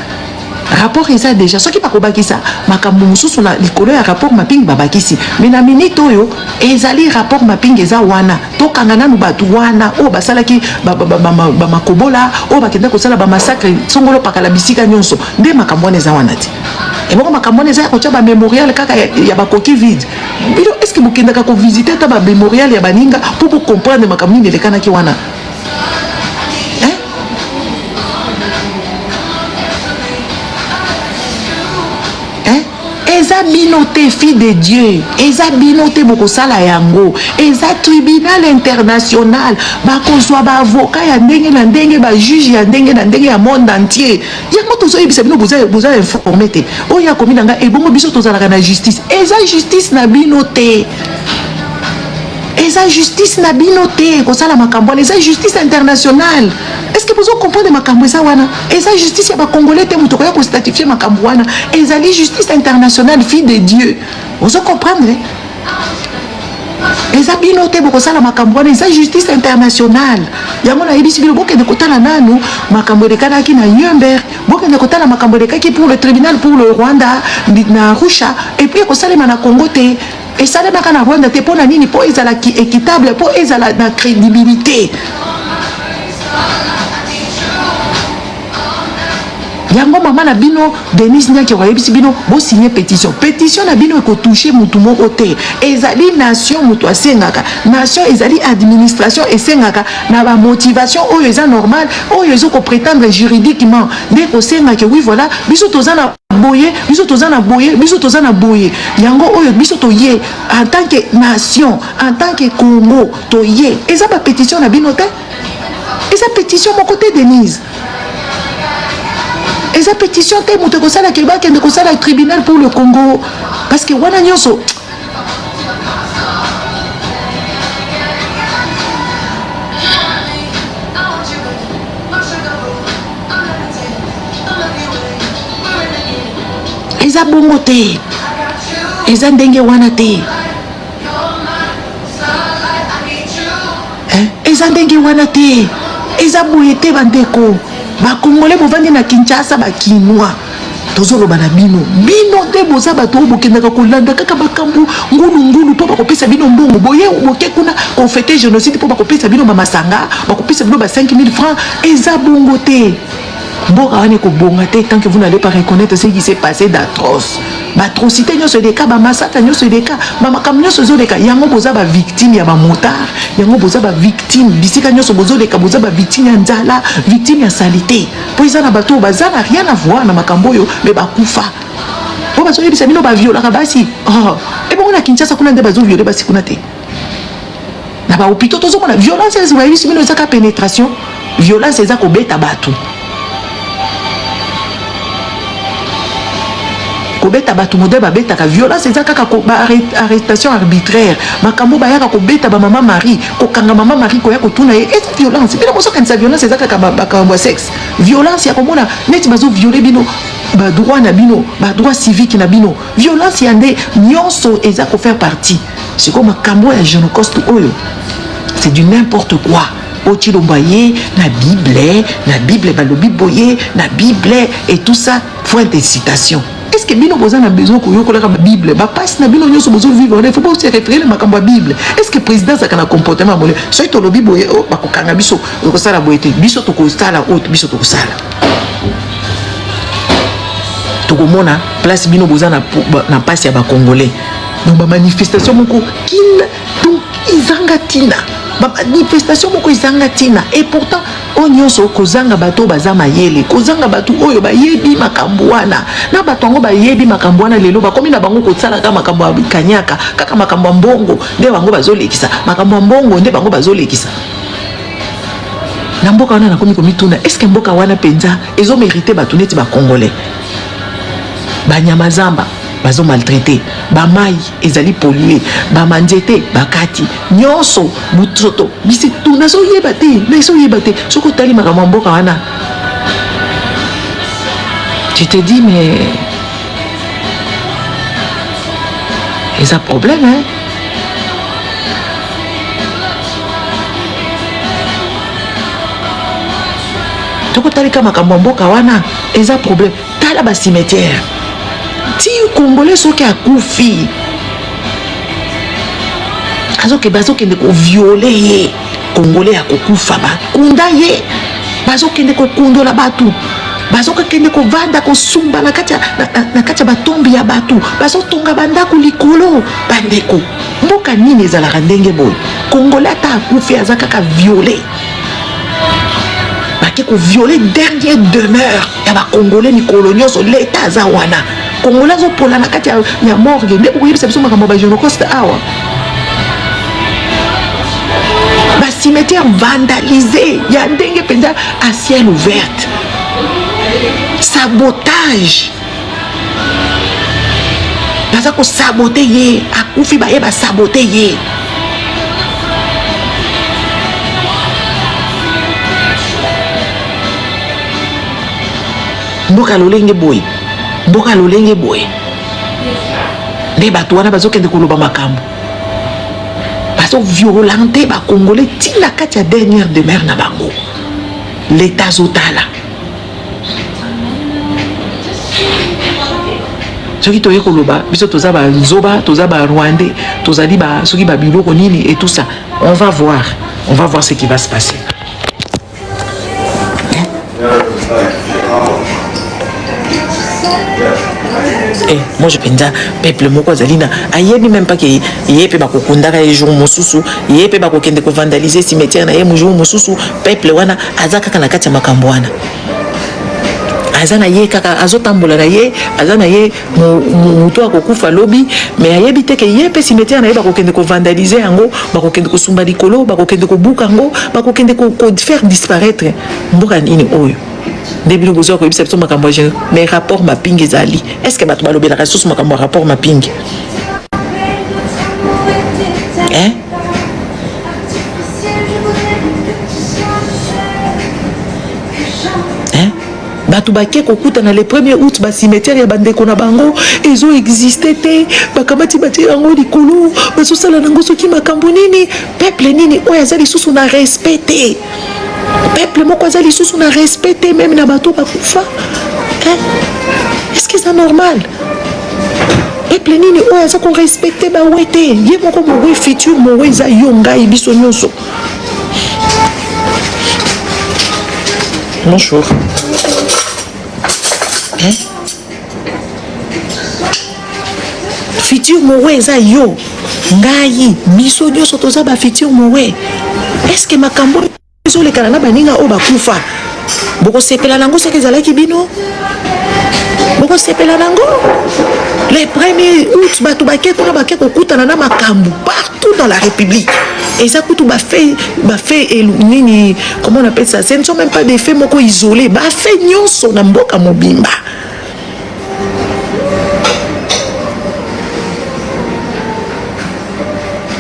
ce qui pas kobaki ça makamu mususu na likolo ya rapport mapping babakisi mais na minute oyo ezali rapport mapping eza wana to kanga nanu batu wana o basala ki ba makobola o bakenda ko sala ba massacre songolo pakala bisika nyonso nde makambo eza wana ti. Et bon, ma camone ça ko tchaba mémorial kaka ya ba coquille vide. Est-ce que vous kendaka ko visiter ta ba mémorial ya baninga pour comprendre ma camone le kana ki wana? Hein? Hein? Eza binoté fille de Dieu. Eza binoté boko sala yango. Eza tribunal international. Ba kozwa ba avocat ya ndenge na ndenge ba juge ya ndenge na ndenge ya monde entier. Yango tozo yebisa bino boza informé te. Oya komi nanga e bongo biso tozalaka na justice. Eza justice na binoté. Eza justice na binoté ko sala makambo. Eza justice internationale. Est-ce que vous comprenez makambo eza wana? Eza justice ya ba congolais te muto ko statifier makambo wana. Eza justice internationale fille de Dieu. Vous comprenez? Eza binoté boko sala makambo wana eza justice internationale. Yango na yebisi bino bokende kotala nanu makambo de kanaki na Nuremberg, bokende kotala makambo de kaki pour le tribunal pour le Rwanda na Arusha et puis ko salema na Congo te. Et ça demaka na Rwanda te pona nini po ezala ki équitable po ezala na crédibilité. Yango mama na bino Denise Nyaki wa yebisi bino bo signer pétition na bino ko toucher mutu moko te ezali nation mutu asengaka nation ezali administration esengaka na ba motivation oyo eza normal oyo ezo ko prétendre juridiquement dès ko senga que oui voilà biso tozana boye biso tozana boye yango oyo biso toye en tant que nation en tant que Congo toye eza ba pétition na bino te eza pétition mon côté Denise. Et sa pétition te moute ko sala keba kende ko sala tribunal pour le Congo parce que wana nyonso eza bongo te eza ndenge wana te eza ndenge wana te eza boye te bandeko. Ba Congolais bovandi na Kinshasa ba Kinois tozoloba na bino te boza bato bokendaka kolanda kaka bakambu ngulu po bakopesa bino mbongo boye boke kuna konfete génocide po bakopesa bino masanga bakopesa bino ba 5000 francs eza bongo te. Boka wane ko bonga te tant que vous n'allez pas reconnaître ce qui s'est passé d'atroce. Atrocité nyonso de cas ba massacre nyonso de cas ba makam nyonso zo de cas yango boza ba victime ya ba motard yango boza ba victime bisika nyonso bozo de cas boza ba victime ya nzala victime ya salité po izana bato bazana rien à voir na makambo yo mais ba kufa po bazo yebisa bino ba viola basi et bon na Kinshasa kuna nde bazo violer basi kuna te na ba hôpital tozo mona violence ez ba yebisa bino ezaka pénétration violence ezako beta bato kobeta batu modèle babeta ka violence eza kaka ko arrestation arbitraire makambo bayaka kobeta ba mama Marie ko kanga mama Marie ko ya ko tuna et violence bila moso kanisa violence eza kaka ba sexe violence ya komona neti bazo violer bino ba droit na bino ba droit civique na bino violence ya nde nyonso eza ko faire partie c'est comme makambo ya Génocost oyo c'est du n'importe quoi ochilombaye na Bible balobi boye na Bible et tout ça point de citation. Est-ce que bino boza na besoin ko yokola ka Bible ba passe na bino nyoso bozo vivre il faut pas se référer na makambo Bible. Est-ce que président ça kana comportement mole so to lobi boye o ba ko kanga biso ko sala boyete biso to ko sala autre biso to ko sala to ko mona place bino boza na passe ya ba congolais donc ba manifestation moko kin donc izangatina ba manifestation moko izangatina et pourtant onyoso kozanga bato baza mayele kozanga bato oyo bayebi makambo wana na bato ngo bayebi makambo wana lelo bakomi na bango kotsala kama makambo ya kanyaka kaka makambo mbongo nde bango bazolekisa makambo mbongo nde bango bazolekisa na mboka wana na komi komituna est-ce que mboka wana penza ezo mériter bato neti ba congolais banyama zamba bazo maltraité ba mai ezali pollué ba manjete bakati nyonso butoto bisi tuna so yebate soko tali makambo mboka wana tu te dis mais c'est un problème hein. Toko tali kama makambo mboka wana c'est un problème tala ba cimetière ti congolais soki akufi bazokende ko violer ye congolais akokufa bakunda ye bazokende ko kundola batu bazokende ko vanda ko sumba na kati ya batombi ya batu bazotonga bandako likolo bandeko mboka nini ezalaka ndenge boye congolais ata akufi aza kaka violer bake ko violer dernière demeure ya ba congolais mikolo nyonso l'état aza wana congolais zo pola na kati ya morgue nde ko yebisa biso makambo ba Holocauste awa ba cimetière vandalisé ya ndenge penza à ciel ouvert sabotage baza ko saboter ye akufi ba ye ba saboter ye mboka lolenge boye nde bato wana bazokende koloba makambo bazo violente ba congolais tina kati ya dernière demeure na bango l'état zotala soki toye koloba biso toza ba nzoba toza ba rwandais tozali ba soki ba biloko nini et tout ça on va voir ce qui va se passer. Eh, moi je pense peuple moko azalina ayebi même pas que yepe ba kokundaka e jour mosusu yepe ba kokende ko vandaliser cimetière na ye jour mosusu peuple wana azaka kana kati ya makambo wana azana ye kaka azotambola na ye azana ye muto akokufa lobi mais ayebi te ke yepe cimetière na ye ba kokende ko vandaliser yango ba kokende ko sumba likolo ba kokende ko buka ngo ba kokende ko faire disparaître mboka nini oyo début vous avez eu makambo mais rapport mapping ezali est-ce que bato balobela ressource makambo rapport mapping hein bato bake kokuta na le 1er août ba cimetière ya bandeko na bango ezo existé te bakamati bati yango likolo bazosala nango soki makambo nini peuple nini oyo azali susu na respecté peuple moko azali susu na respecté même na bato bakufa est-ce que c'est normal peuple nini oyo aza ko respecté ba wete ye moko mo futur mo eza yonga ibiso nyonso bonjour futur mo eza yo ngai biso nyonso toza ba futur mo est-ce que makambo le Canada baninga o bakufa boko sepela nango seke ezalaki bino boko sepela nango les 1er août bato bake kokutana na makambo partout dans la République et ça kutu ba fait nini comment on appelle ça, ce ne sont même pas des faits moko isolés ba fait nyonso na mboka mobimba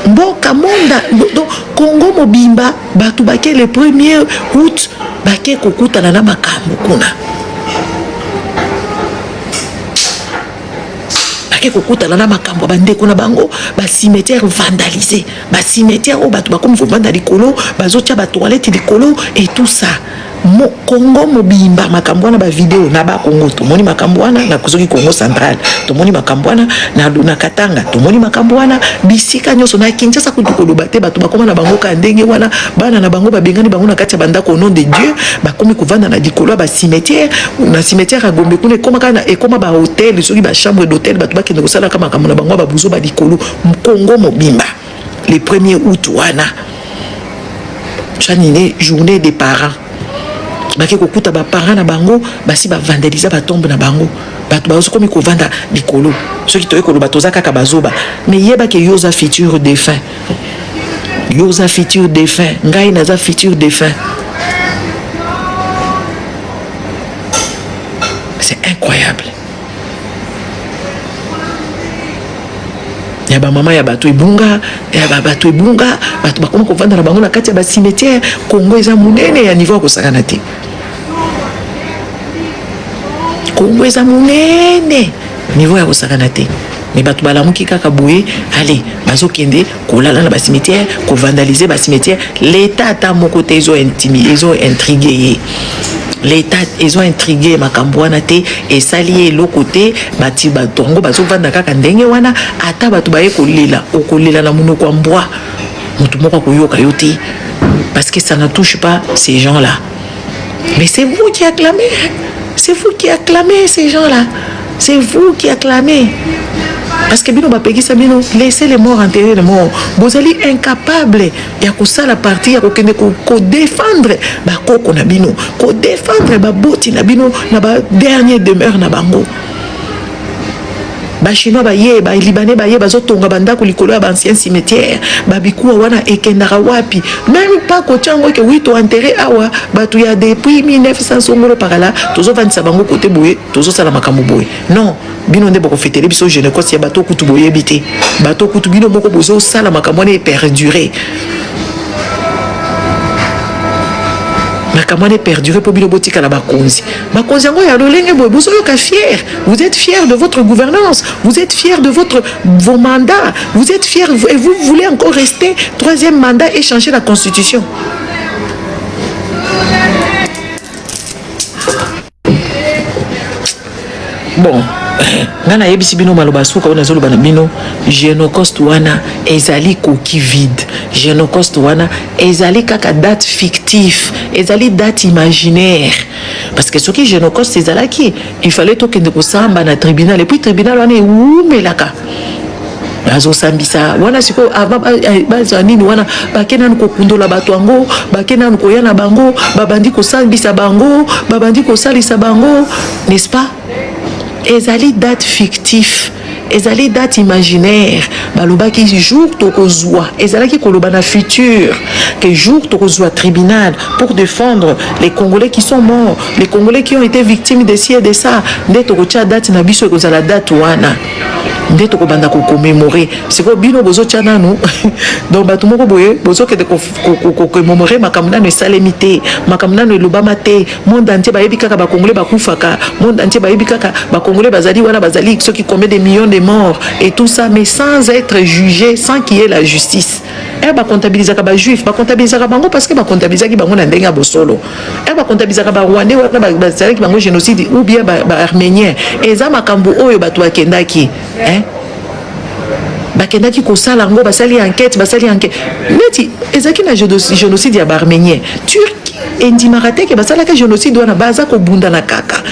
mboka monda donc Congo mobimba bato bake le 1er août bake kokutana na makambo kuna bake kokuta na makambo bandeko na bango ba cimetière vandalisé ba cimetière o bato bakomi vanda likolo bazotia ba toilette likolo et tout ça Congo mobimba makambo wana ba vidéo na ba Congo tomoni makambo wana na kuzoki Congo central tomoni makambo wana na Katanga tomoni makambo wana bisika nyoso na Kinshasa kutukoloba te bato bakoma na bango ka ndenge wana bana na bango babengani bango na kati ya bandako au nom de Dieu bakomi kovanda na likolo ba cimetière na cimetière à Gombe kuna ekoma kana ekoma ba hôtel soki ba chambre d'hôtel bato bakende kosala kama makambo na bango ba buzo ba likolo Congo mobimba le 1er août wana chanine journée des parents baki kokuta ba parents na bango basi ba vandaliser ba tombe na bango bato bazo komi ko vanda likolo ceux qui toye ko bato za kaka bazoba mais yeba ke yoza futur défunt yoza futur défunt ngai naza futur défunt c'est incroyable ya ba mama ya bato ebunga bato bakoma ko vanda na bango na kati ya ba cimetière Congo eza munene ya niveau ko sakana te Congo eza munene niveau ya ko sakana te mais bato balamuki kaka boye allez bazokende kolala na ba cimetière ko vandaliser ba cimetière l'état ata moko te ils ont intrigué l'état ils ont intrigué makambo wana te esali eloko te bati batongo bazovanda kaka ndenge wana ata bato baye kolela okolela na munoko ya mbwa mutu moko koyoka yo te parce que ça ne touche pas ces gens là mais c'est vous qui acclamez ces gens là c'est vous qui acclamez parce que bino bapekisa bino laissez les morts enterrer les morts bozali incapable ya kosala partie ya kokende ko défendre bakoko na bino ko défendre baboti na bino na ba dernier demeure na bango ba chinois baye ba libanais baye bazotonga bandako likolo ya ancien cimetière babikuwa wana ekendaka wapi même pas kochango ke oui to enterré awa batu ya depuis 1900 songolo parala tozo vandisa bango côté boye tozo sala makambo boye non bino nde boko fêter biso je ne crois ya bato kutu boye bité bato kutu bino moko bozo sala makambo ne perdurer makamane perdurer pour bino botika la bakonzi yango ya lolenge boye vous soyez fiers vous êtes fiers de votre gouvernance vous êtes fiers de vos mandats vous êtes fiers et vous voulez encore rester 3e mandat et changer la constitution bon ngana yebisi bino maloba suka ona zolo bana bino Génocoste wana ezali koki vide Génocoste wana ezali kaka date fictif ezali date imaginaire parce que ce qui Génocoste ezalaki il fallait to kende ko samba na tribunal et puis tribunal wana umelaka azo sambisa wana siko baza nini wana bakena ko kundola bato yango bakena ko yana bango babandi ko sambisa bango babandi ko salisa bango n'est-ce pas ezali date fictif ezali date imaginaire balobaki jour tokozwa ezalaki koloba na futur que jour tokozwa tribunal pour défendre les Congolais qui sont morts les Congolais qui ont été victimes de ci et de ça nde tokotia date na biso ekozala date wana nde tokobanda ko commémorer siko bino bozotia nanu donc bato moko boye bozokende ko commémorer makambo nanu esalemi te makambo nanu elobama te monde entier bayebi kaka bakongolais bakufaka monde entier bayebi kaka bakongolais bazali wana bazali ceux qui combien de millions de morts et tout ça mais sans être jugé sans qu'il y ait la justice ba comptabilisaka ba juif ba comptabilisaka bango parce que ba comptabilisaki bango na ndenga bosolo ba comptabilisaka ba rwandais wana bazalaki bango génocide ou bien ba arménien eza makambo oyo bato akendaki bakendaki kosala yango basali enquête neti ezaki na génocide ya baarménien Turquie endimaka te ke basalaka génocide wana baza kobundana kaka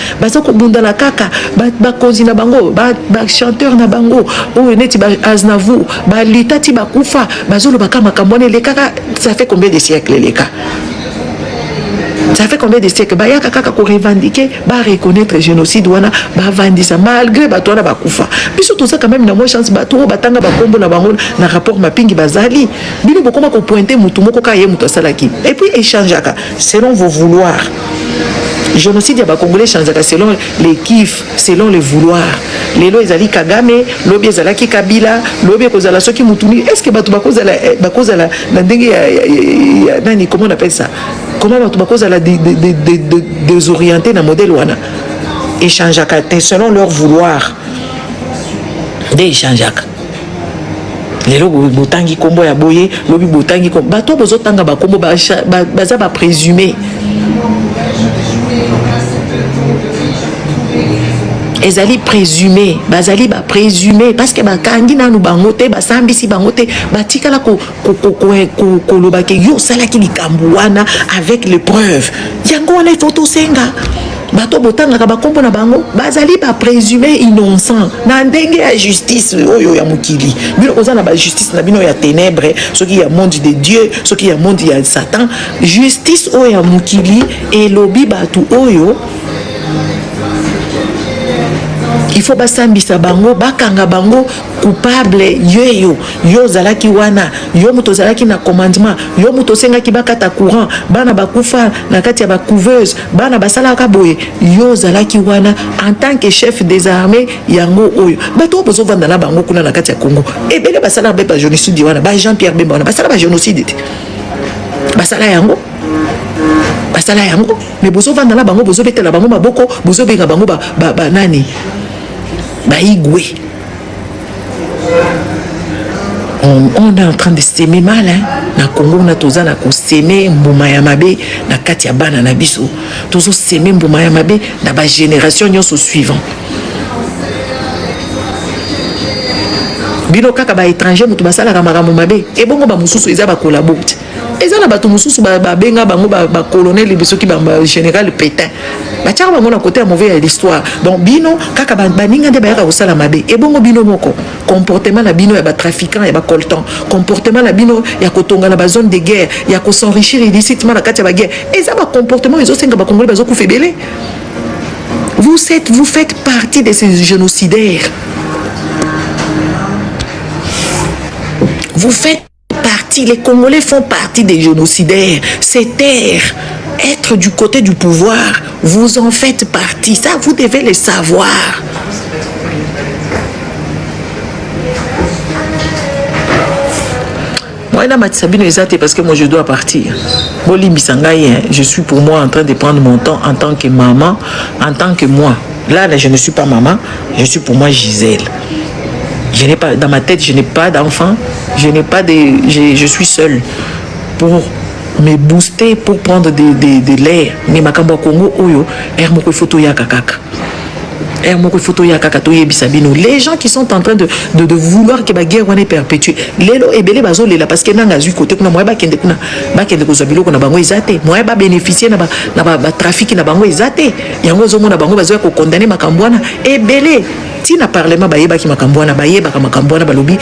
bakonzi na bango bachanteur na bango oyo neti Aznavour balita ti bakufa bazolobaka makambo wana elekaka ça fait combien de siècles eleka ça fait combien de siècles bayaka kaka ko revendiquer ba reconnaître génocide wana ba vandisa malgré bato wana bakufa biso tout ça quand même na moi chance bato batanga bakombo na bango na rapport mapingi bazali bino bokoma ko pointer mutu moko ka ye mutu salaki et puis échangeaka selon vos vouloirs génocide ya bakongolais changeaka selon les kiffs selon les vouloirs lelo ezali Kagame lobi ezalaki Kabila lobi kozala soki mutuni est-ce que bato bakozala na ndenge ya nani comment on appelle ça comment bato bakozala désorienté na modèle wana échangeaka selon leur vouloir nde echangeaka lelo botangi kombo ya boye lobi botangi kombo bato bozotanga bakombo baza baprésumé ezali présumé bazali baprésumé parce que bakangi nanu bango te basambisi bango te batikala koloba ke yo osalaki likambo wana avec les preuves yango wana ifo tosenga bato botangaka bakombo na bango bazali baprésumé innocent na ndenge ya justice oyo ya mokili bino koza na bajustice na bino ya ténèbre soki ya monde de Dieu soki ya monde ya Satan justice oyo ya mokili elobi bato oyo il faut basambisa bango bakanga bango coupable yo zalaki wana yo muto zalaki na commandement yo muto sengaki bakata courant bana bakufa na kati ya bakouveuse bana basalaka boye yo zalaki wana en tant que chef des armées yango oyo bato bozo vanda na bango kuna na kati ya Congo ebele basala ba génocide wana ba Jean-Pierre Bemba wana basala ba génocide basala yango mais bozo vanda na bango bozo betela bango maboko bozo benga bango ba nani baigwe. On est en train de s'aimer mal na Congo na toza na ko s'aimer mbuma ya mabe na kati ya bana na biso tozo s'aimer mbuma ya mabe na ba génération nyonso suivant bino kaka ba étranger mutu basala ka makambo mabe e bongo ba mususu eza ba collaborer eza na bato mususu ba benga bango ba colonel biso ki ba général Pétain bachaka bango na côté ya mauvais ya l'histoire donc bino kaka baninga nde bayaka kosala mabe e bongo bino moko comportement na bino ya ba trafiquant ya ba coltan comportement na bino ya kotonga na ba zone de guerre ya ko s'enrichir illicitement na kati ya ba guerre eza ba comportement ezo senga ba congolais bazo kufebele vous faites partie de ces génocidaires. Vous faites partie, les Congolais font partie des génocidaires. C'est taire, être du côté du pouvoir, vous en faites partie. Ça, vous devez le savoir. Moi, là, Sabine Ezate, parce que moi, je dois partir. Je suis pour moi en train de prendre mon temps en tant que maman, en tant que moi. Là, je ne suis pas maman, je suis pour moi Gisèle. Je n'ai pas, dans ma tête, je n'ai pas d'enfant, je suis seule pour me booster, pour prendre de l'air. Mais ma Congo Oyo, Hermoko photo ya kakaka. Les gens qui sont en train de vouloir que la guerre soit perpétuée. Lelo ebele bazo lela parce que nanga zu côté kuna moya ba kende ko zabilo kuna bango ezate. Moya ba bénéficier na ba trafic na bango ezate. Yango zo mona bango bazo ko condamner makambwana ebele. Si na parlement bayeba ki makambwana bayeba ka makambwana balobi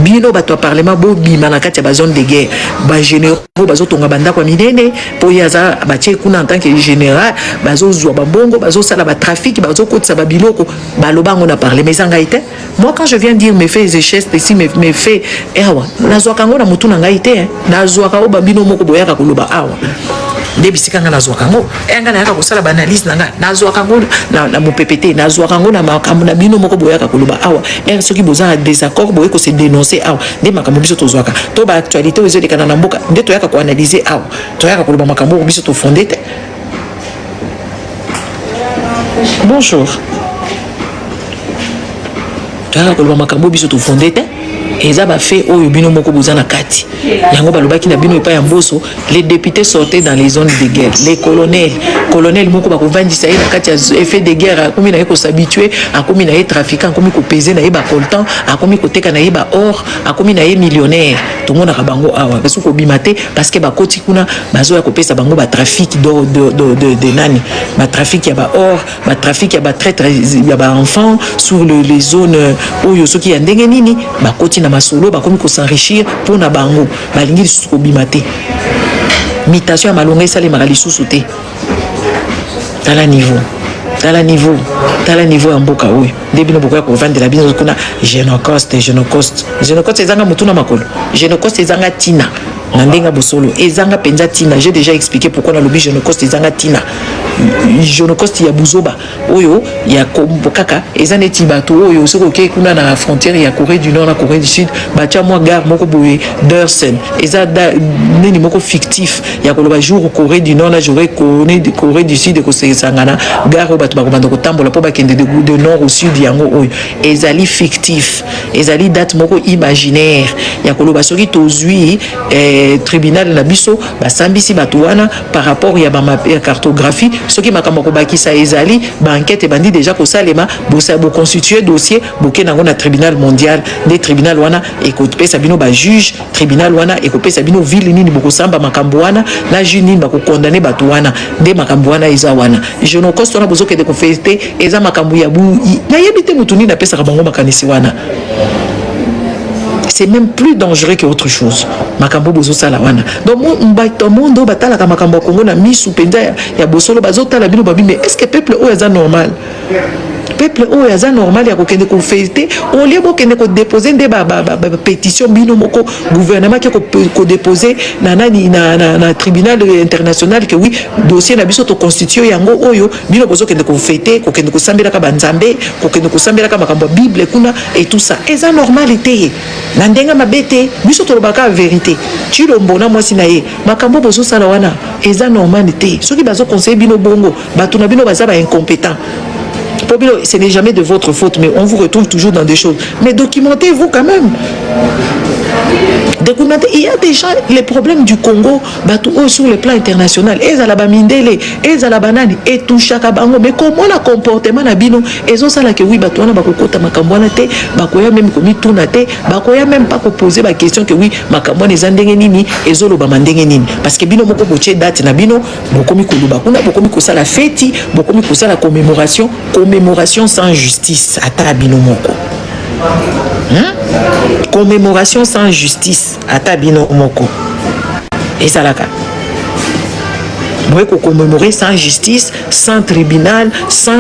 bino bato parlement bo bima na kati ya ba zone de guerre. Ba généraux bazo tonga banda kwa minene po yaza ba tie kuna en tant que général bazo zwa ba bongo bazo sala ba trafic bazo kotsa ba bilo. On a parlé, mais moi quand je viens dire mes faits et gestes ici, mes faits, nazoakango na mutu na ngaite, nazoakao babino moko boyaka koloba awa. Debisikanga nazoakango, enga na yaka kosala ba analyse nanga, nazoakango na mo PPT, nazoakango na makambo na bino moko boyaka koloba awa. En soki boza désaccord boye ko se dénoncer awa. Nde makambo biso tozoaka. To ba actualité ozo de kana na mboka, nde to yaka ko analyser awa. To yaka koloba makambo biso to fondé. Bonjour. Koloba makambo biso to fondé te eza ba fait oyo bino moko bozana kati yango balobaki na bino epa ya mboso les députés sortaient dans les zones de guerre les colonels moko ba kovandisa na kati ya effet de guerre akomi na ko s'habituer akomi na trafiquant akomi ko peser na ba coltan akomi ko teka na ba or akomi na millionnaire tout le monde a bango awa parce ko bimate parce que ba koti kuna bazo ya ko pesa bango ba trafic de nani ba trafic ya ba or ba trafic ya ba traître ya ba enfants sur les zones oyo soki ya ndenge nini ba koti na masolo ba komi ko s'enrichir pour na bango balingi lisusu ko bimate mitation ya malonga esale malisusu te tala niveau ya mboka oyo nde bino bokoya kovandela bino kuna genocoste ezanga mutu na makolo genocoste ezanga tina Nandenga bosolo ezanga penza tina. J'ai déjà expliqué pourquoi na lobby Génocoste ezanga tina. Génocoste ya buzoba oyo ya kaka ezaneti bato oyo soko ke kuna na frontière ya Corée du Nord na Corée du Sud batia moi gare moko boye Dersen ezada nini moko fictif ya koloba jour Corée du Nord na j'aurais Corée du Sud ko sangana gare bato bakobanda ko tambola po bakende de nord au sud yango oyo ezali fictif ezali date moko imaginaire ya koloba soki tozui tribunal na biso basambisi bato wana par rapport ya ba cartographie soki makambo ko bakisa ezali ba enquête bandi déjà ko salema bo constituer dossier boké nango na tribunal mondial des tribunal wana et ko pesa bino ba juge tribunal wana et ko pesa bino ville nini boko samba makambo wana na juge nini bako condamner bato wana de makambo wana eza wana Génocoste wana bozoke de ko fête eza makambo ya bu na yebite mutuni na pesa bango makanisi wana. C'est même plus dangereux que autre chose. Makambo bozo sala wana. Donc mon monde batala ka makambo Congo na misu penza ya bosolo bazo tala bino babi mais est-ce que peuple o est normal? Peuple o est normal ya ko kende ko fêter on lieu bo kende ko déposer des pétition bino moko gouvernement qui ko déposer na tribunal international que oui dossier na biso to constituer yango oyo bino bozo kende ko fêter ko kende ko sambela ka banzambe ko kende ko sambela ka makambo bible kuna et tout ça eza normalité nandenga mabete biso to lobaka vérité tu lombona moi sinaye makambo bozo sala wana eza normalité soki bazo conseiller bino bongo bato na bino baza ba incompétent. Ce n'est jamais de votre faute, mais on vous retrouve toujours dans des choses. Mais documentez-vous quand même. Documentez. Il y a déjà les problèmes du Congo sur le plan international. Et à la Bamindele, et à la banane, et tout chaque bango. Mais comment le comportement na bino? Et ça là que oui, batouana bakokota makambwana te, bakoya même komi tourna te, bakoya même pas poser la question que oui, makambwana ezandenge nini, ezolo bamandenge nini. Parce que bino moko boche date na bino, bokomi koluba kuna, bokomi kosa la fête, bokomi kosa la commémoration sans justice. Ata bino moko. Commémoration sans justice ata bino moko et ça la ka moi ko commémorer sans justice sans tribunal sans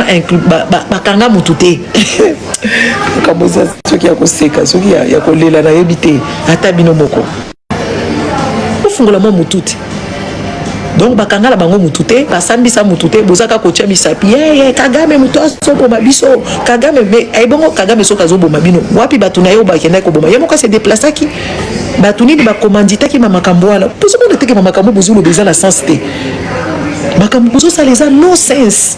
bakanga mutute kaboza soki ya koseka soki ya kolela na yebite ata bino moko ofungola mo mutute. Donc bakanga la bango mutute basambisa mutute bozaka kocha bisapi Kagame mutoso boma biso Kagame mais bongo Kagame soka zo boma bino wapi batu na yo bakenda ko boma yemo ka se déplacer ki batu ni ba commandita ki makambo wala poso mo teke makambo bozulo beza la sens te makambo bozo ça les a no sense.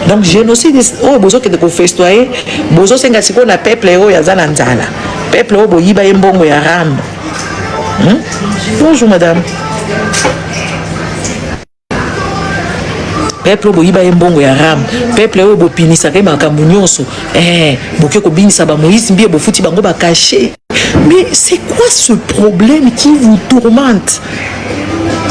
Donc génocide oh bozo ke de ko festoyer bozo senga siko na peuple o ya zana nzala peuple o boyiba embongo ya ram. Bonjour madame. Peuple o boyiba embongo ya ram peuple o bopinisa ke makambo nyonso boke ko binisa ba Moïse mbie bofuti bango ba caché. Mais c'est quoi ce problème qui vous tourmente?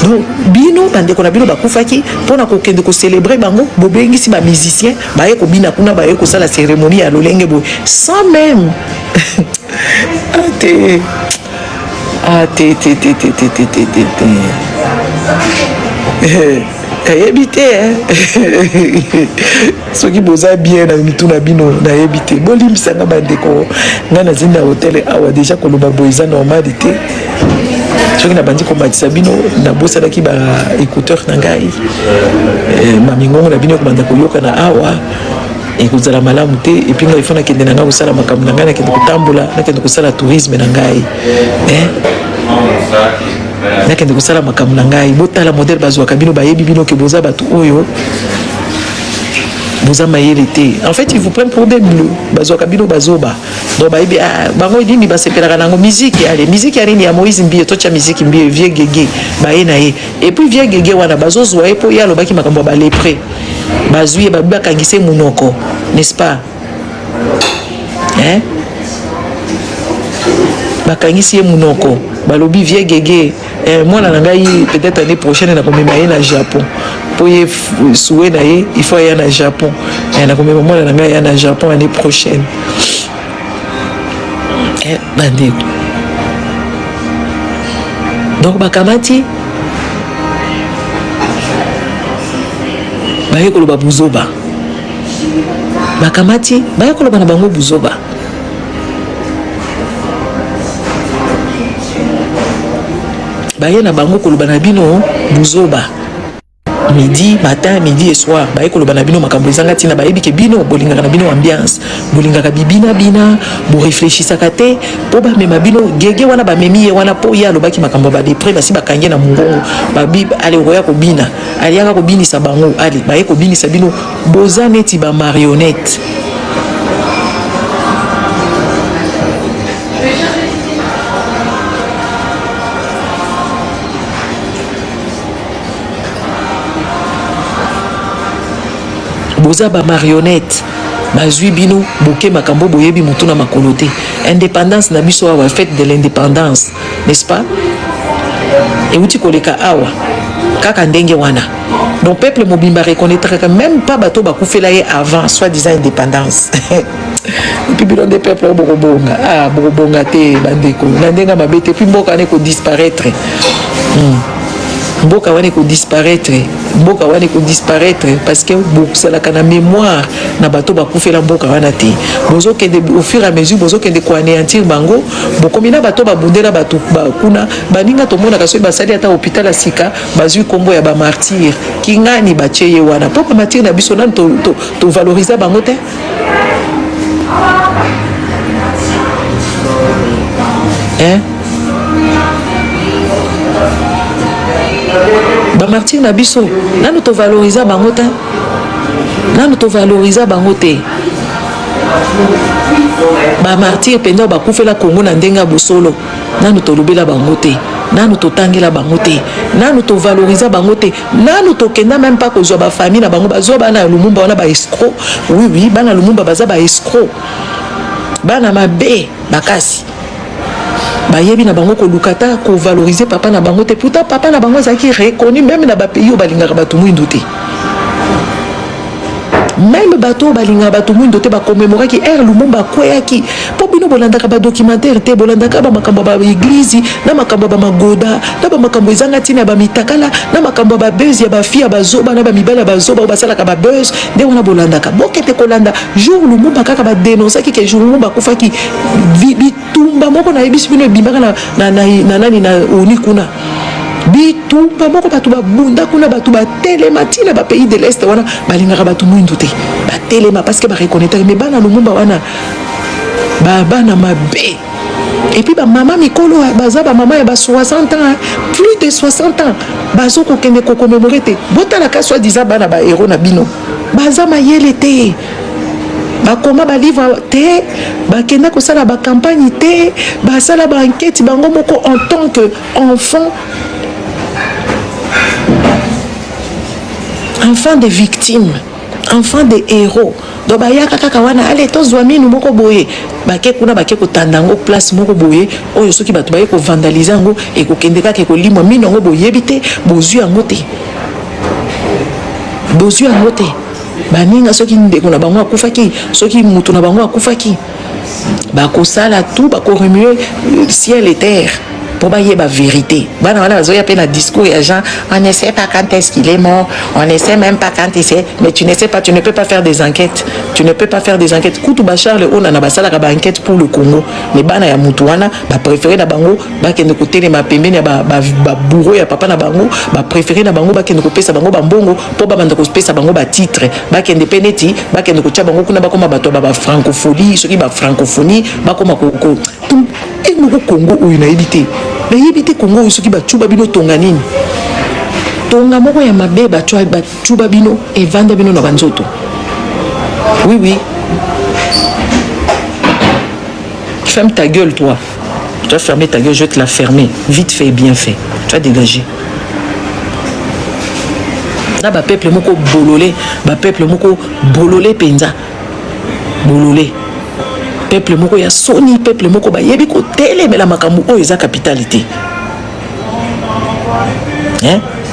Donc bino bande ko na bino bakufaki pona ko kende ko célébrer bango bobengisi ba musicien baye ko bina kuna baye ko sala cérémonie ya lolenge bo sans même éviter ceux qui bosa bien na mituna bino na éviter bolimisa nga bandeko nga na zinda hôtel awa déjà ko loba boiza normalité soki na bandi komatisa bino na bosalaki ba écouteur na ngai mamingongo na bino komanda koyoka na awa ekozala malamu te et puis ngai fona kende na ngai kosala makambo na ngai na kende kotambola na kende kosala tourisme na ngai na kende kosala makambo na ngai botala modèle bazwaka bino bayebi bino ke boza bato oyo boza mayele te. En fait ils vous prennent pour des bleus bazwaka bino bazoba donc bayebi bango dini basepelaka nango musique allez musique ya nini ya Moïse Mbie tocha musique Mbie vieux gege baye na ye et puis vieux gege wana bazozwa epo ya lobaki makambo ba lepre bazui ba kangise munoko n'est-ce pas bakangisi ye munoko balobi vieux gege moi na ngai peut-être année prochaine na komema ye na Japon pour ye souhait na ye il faut aller na Japon na komema moi na ngai ya na Japon année prochaine bandeko donc bakamati baye koloba buzoba bakamati baye koloba na bango buzoba baye na bango koloba na bino buzoba midi matin midi et soir baye koloba na bino makambo ezanga tina bayebi ke bino bolingaka na bino ambiance bolingaka bibina bina bo réfléchissaka te po ba mema bino gege wana ba memi ye wana po ya lobaki makambo ba dépre basi bakange na mungongo babi ale roya ko bina aliaka ko binisa bango ale baye ko binisa bino boza neti ba marionnette boza ba marionnette bazui bino boke makambo boyebi mutuna makolote indépendance na biso awa fête de l'indépendance n'est-ce pas et uti koleka awa kaka ndenge wana donc peuple mobimba reconnaître que même pas bato bakufela ye avant soi-disant indépendance et puis bilon des peuples bokobonga bokobonga te bandeko na ndenga mabete puis mboka ne ko disparaître mboka wane ko disparaître parce que bosalaka na mémoire na bato bakufela mboka wana te bozo kende au fur et à mesure bozo kende ko anéantir bango bokomina bato babundela bato bakuna baninga tomona kaso basali ata hôpital ya sika bazui kombo ya ba martyr kingani bacheye wana papa martyr na biso nan to valoriser bango te ba martyr na biso nanu to valoriser bango te ba martyr penda ba kufela Congo na ndenga bosolo nanu to lobela bango te nanu to tangela bango te nanu to valoriser bango te nanu to kenda même pas kozwa ba famille na bango bazwa bana Lumumba wana ba escroc oui bana Lumumba baza ba escroc bana mabe bakasi bayebi na bango ko lukata ko valoriser papa na bango te pourtant papa na bango zaki reconnu même na ba pays balingaka batu mwindu te même bato balingaka batu mwindu te ba commémorer ki Lumumba kweyaki po bino bolandaka ba documentaire te bolandaka ba makambo ba église na makambo ba magoda na ba makambo ezanga tina ba mitakala na makambo ba buzz ya ba fia ba zoba na ba mibala ba zoba ba salaka ba buzz de wana bolandaka bokete kolanda jour Lumumba kaka ba dénoncer ki jour Lumumba kufaki bitumba moko na yebisi bino bimbaka na nani na oni kuna bitumba moko batu babunda kuna batu batelema tina ba pays de l'est wana balingaka batu mwindu te batelema parce que ba reconnaître mais bana Lumumba wana bana mabe et puis ba mama mikolo baza ba mama ya ba 60 ans plus de 60 ans bazo ko kende ko commémorer te botala ka soi-disant bana ba héros na bino baza mayele te bakoma ba livre te bakenda kosala ba campagne te basala ba enquête bango moko en tant que enfant des victimes, enfants des héros. Donc bayaka kaka wana ale tozwa minu moko boye bake kuna bake ko tandango place moko boye oyo soki bato baye ko vandaliser ngo e ko kendeka ke ko limwa minu ngo boye bité bozu yango te baninga soki ndeko na bango akufaki soki mutu na bango akufaki bako sala tout bako remuer ciel et terre pour bailler la vérité. Voilà, il y a un discours, il y a gens, on ne sait pas quand est-ce qu'il est mort, on ne sait même pas quand il est, mais tu ne sais pas, tu ne peux pas faire des enquêtes. Koutou Bachar, on a basala ka enquête pour le Congo. Mais bana ya mutuana, ba préféré na bango, ba kende côté les mapembe na ba bourreau ya papa na bango, ba préféré na bango ba kende ko pesa bango ba mbongo, pour ba banda ko pesa bango ba titre, ba kende peneti, ba kende ko tia bango kuna ba koma bato ba francophonie, soki ba francophonie, ba koma ko tout et nous Congo où il a évité. Mais yebite Congo soki bachuba bino tonga nini tonga moko ya mabe bachuba bino et vanda bino na banzoto oui ferme ta gueule toi tu vas fermer ta gueule je vais te la fermer vite fait et bien fait tu vas dégager na ba peuple moko bololé penza bololé peuple moko ya soni peuple moko ba yebi ko tele mais la makambu o eza capitalité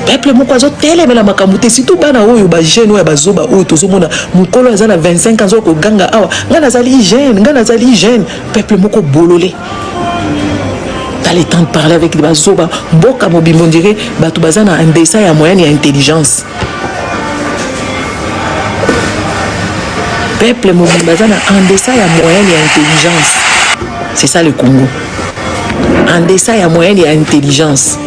peuple moko azo tele mais la makambu te surtout bana oyo ba jeune oyo ba zoba oyo tozomona mukolo aza na 25 ans ko ganga awa ngana zali jeune peuple moko bololé t'as le temps de parler avec les bazoba boka mobimbo dirait batu bazana un dessin ya moyenne et intelligence peuple mobile en deçà il y a moyen et intelligence. C'est ça le Congo. En deçà il y a moyen et intelligence.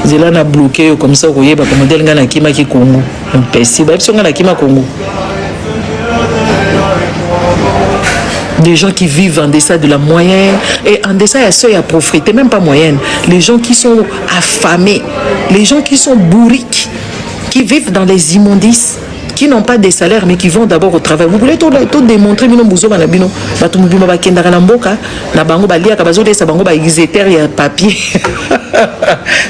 Zela na bloqué comme ça, vous voyez, comme modèle ngana kima ki Congo. Impossible. Parce ngana kima Congo. Des gens qui vivent en deçà de la moyenne. Et en deçà, il y a ceux qui ont profité, même pas moyenne. Les gens qui sont affamés, les gens qui sont bourriques, qui vivent dans les immondices, qui n'ont pas de salaire, mais qui vont d'abord au travail. Vous voulez tout démontrer, bino bouzo banabino, batumubima bakendaka na mboka, na bango balia ka bazo desa bango ba exéter ya papier.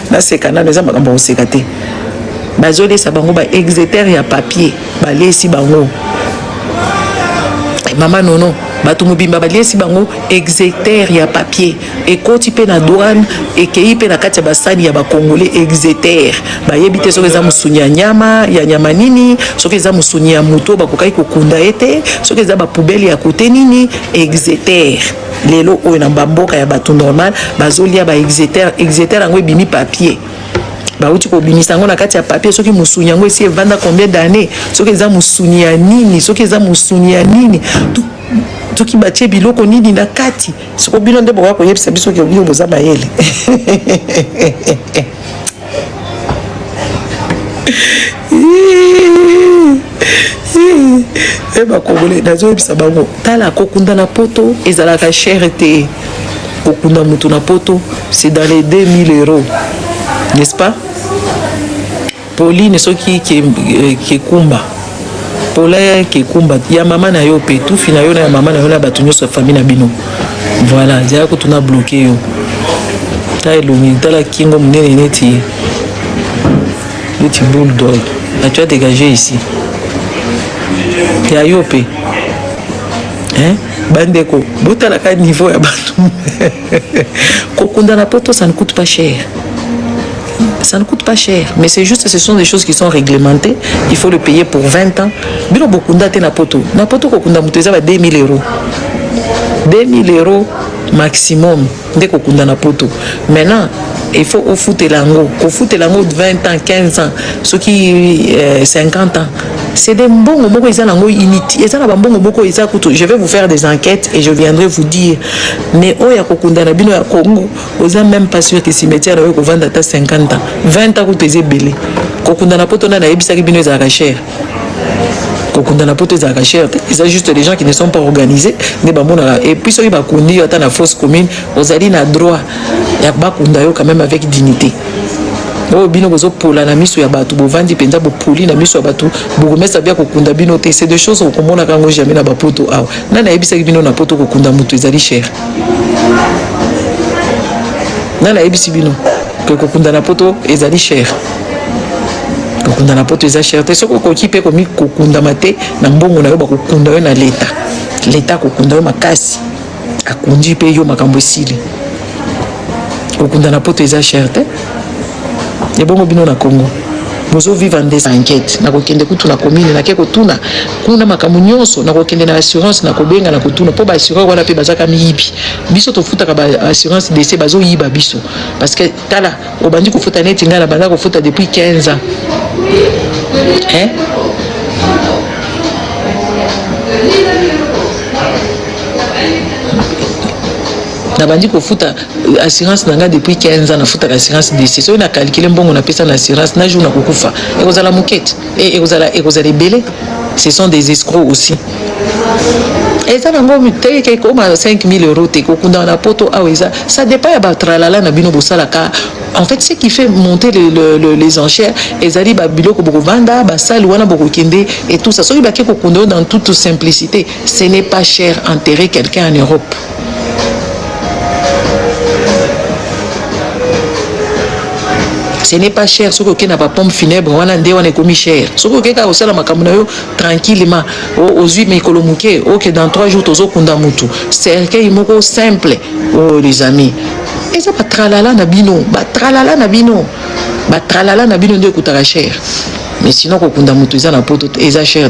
Na sekana neza makambo osekate. Bazo desa bango ba exéter ya papier, balesi bango. Maman nono, batumubimba balesi bango exéter ya papier. Et quand tu peux na douane et que pe na kati ya basani ya ba congolais exéter. Ba yebite soki za musunya nyama, ya nyama nini, soki za musunya muto bakokai kokunda ete, soki za ba poubelle ya côté nini, exéter. Lelo oyo na mboka ya batu normal, bazolia ba exéter yango ebimi papier. Bauti ko bimisa ngo na kati ya papier soki musuni yango esi evanda combien d'années soki eza musuni ya nini soki eza musuni ya nini soki batie biloko nini na kati soko bino nde boka ko yebisa biso ke bino boza mayele eba kongole nazo yebisa bango tala kokunda na poto ezalaka cher te kokunda mutu na poto c'est dans les 2000 €, n'est-ce pas? Pauline soki qui kumba Paulin qui kumba ya mama na yo pe tout fina yo na mama na yo na batu nyoso famille na bino voilà dia ko tuna bloqué yo ta elumi tala kingo munene neti bulldog na tu as dégagé ici ya yo pe hein bandeko botala ka niveau ya batu kokunda na poto ça ne coûte pas cher. Ça ne coûte pas cher, mais c'est juste, ce sont des choses qui sont réglementées. Il faut le payer pour 20 ans. Bilo bokunda te na poto. Na poto kokunda muteza ba 2000 €. 2000 € maximum de kokunda na poto. Maintenant, il faut au foot lango. Au foot lango de 20 ans, 15 ans, ceux qui 50 ans. C'est des bons moments ils ont inutile. Ils ont des bons moments ils ont. Je vais vous faire des enquêtes et je viendrai vous dire. Mais oh ya kokunda na bino ya Congo, vous êtes même pas sûr que cimetière va vendre à 50 ans. 20 ans vous êtes belé. Kokunda na poto na ebisa ki bino ezaka cher. Kokunda na poto ezaka cher. Ils ont juste des gens qui ne sont pas organisés. Et puis ceux qui va kondi ata na fosse commune, vous allez na droit. Ya bakunda yo quand même avec dignité. Oh bino bozo pola na miso ya batu bovandi penza bo poli na miso ya batu bogomesa bia kokunda bino te c'est des choses au komona kango jamais na bapoto awa na ebisa bino na poto kokunda mutu ezali cher na ebisi bino que kokunda na poto ezali cher kokunda na poto ezali cher te soko kokipe komi kokunda mate na mbongo na yo ba kokunda yo na leta kokunda yo makasi akundi pe yo makambo esili kokunda na poto ezali cher te. Et bon, bino na Congo. Vous vivez en des enquêtes. Na kokende kutu na commune na keko tuna. Kuna makamunyoso na kokende na assurance na kobenga na kutuna. Po ba assureur wana pe bazaka miyibi. Biso to futa ka ba assurance décès bazo yiba biso. Parce que tala obandi ko futa neti ngala banda ko futa depuis 15 ans. Hein? Na bandi ko futa assurance nanga depuis 15 ans na futa assurance décès so na calculer mbongo na pesa na assurance na jour na kokufa et vous allez moquette et vous allez belé ce sont des escrocs aussi et ça nango muteye ke ko ma 5000 € te ko kunda na poto aweza ça dépend ya ba tralala na bino bosala ka en fait ce qui fait monter les enchères ezali ba biloko boko vanda ba sali wana boko kende et tout ça so ba ke ko kunda dans toute simplicité ce n'est pas cher enterrer quelqu'un en Europe. Ce n'est pas cher. Ce que n'a pas pompe funèbre, on a des commis cher. Ce que a aussi la macamunayo tranquillement aux huit mécolomuke. Ok, dans 3 jours, tous au kundamutu. C'est un simple. Oh les amis. Et ça pas tralala nabino, ba tralala nabino, ba tralala nabino de coûtera cher. Mais sinon au kundamutu ils en a poto ils a cher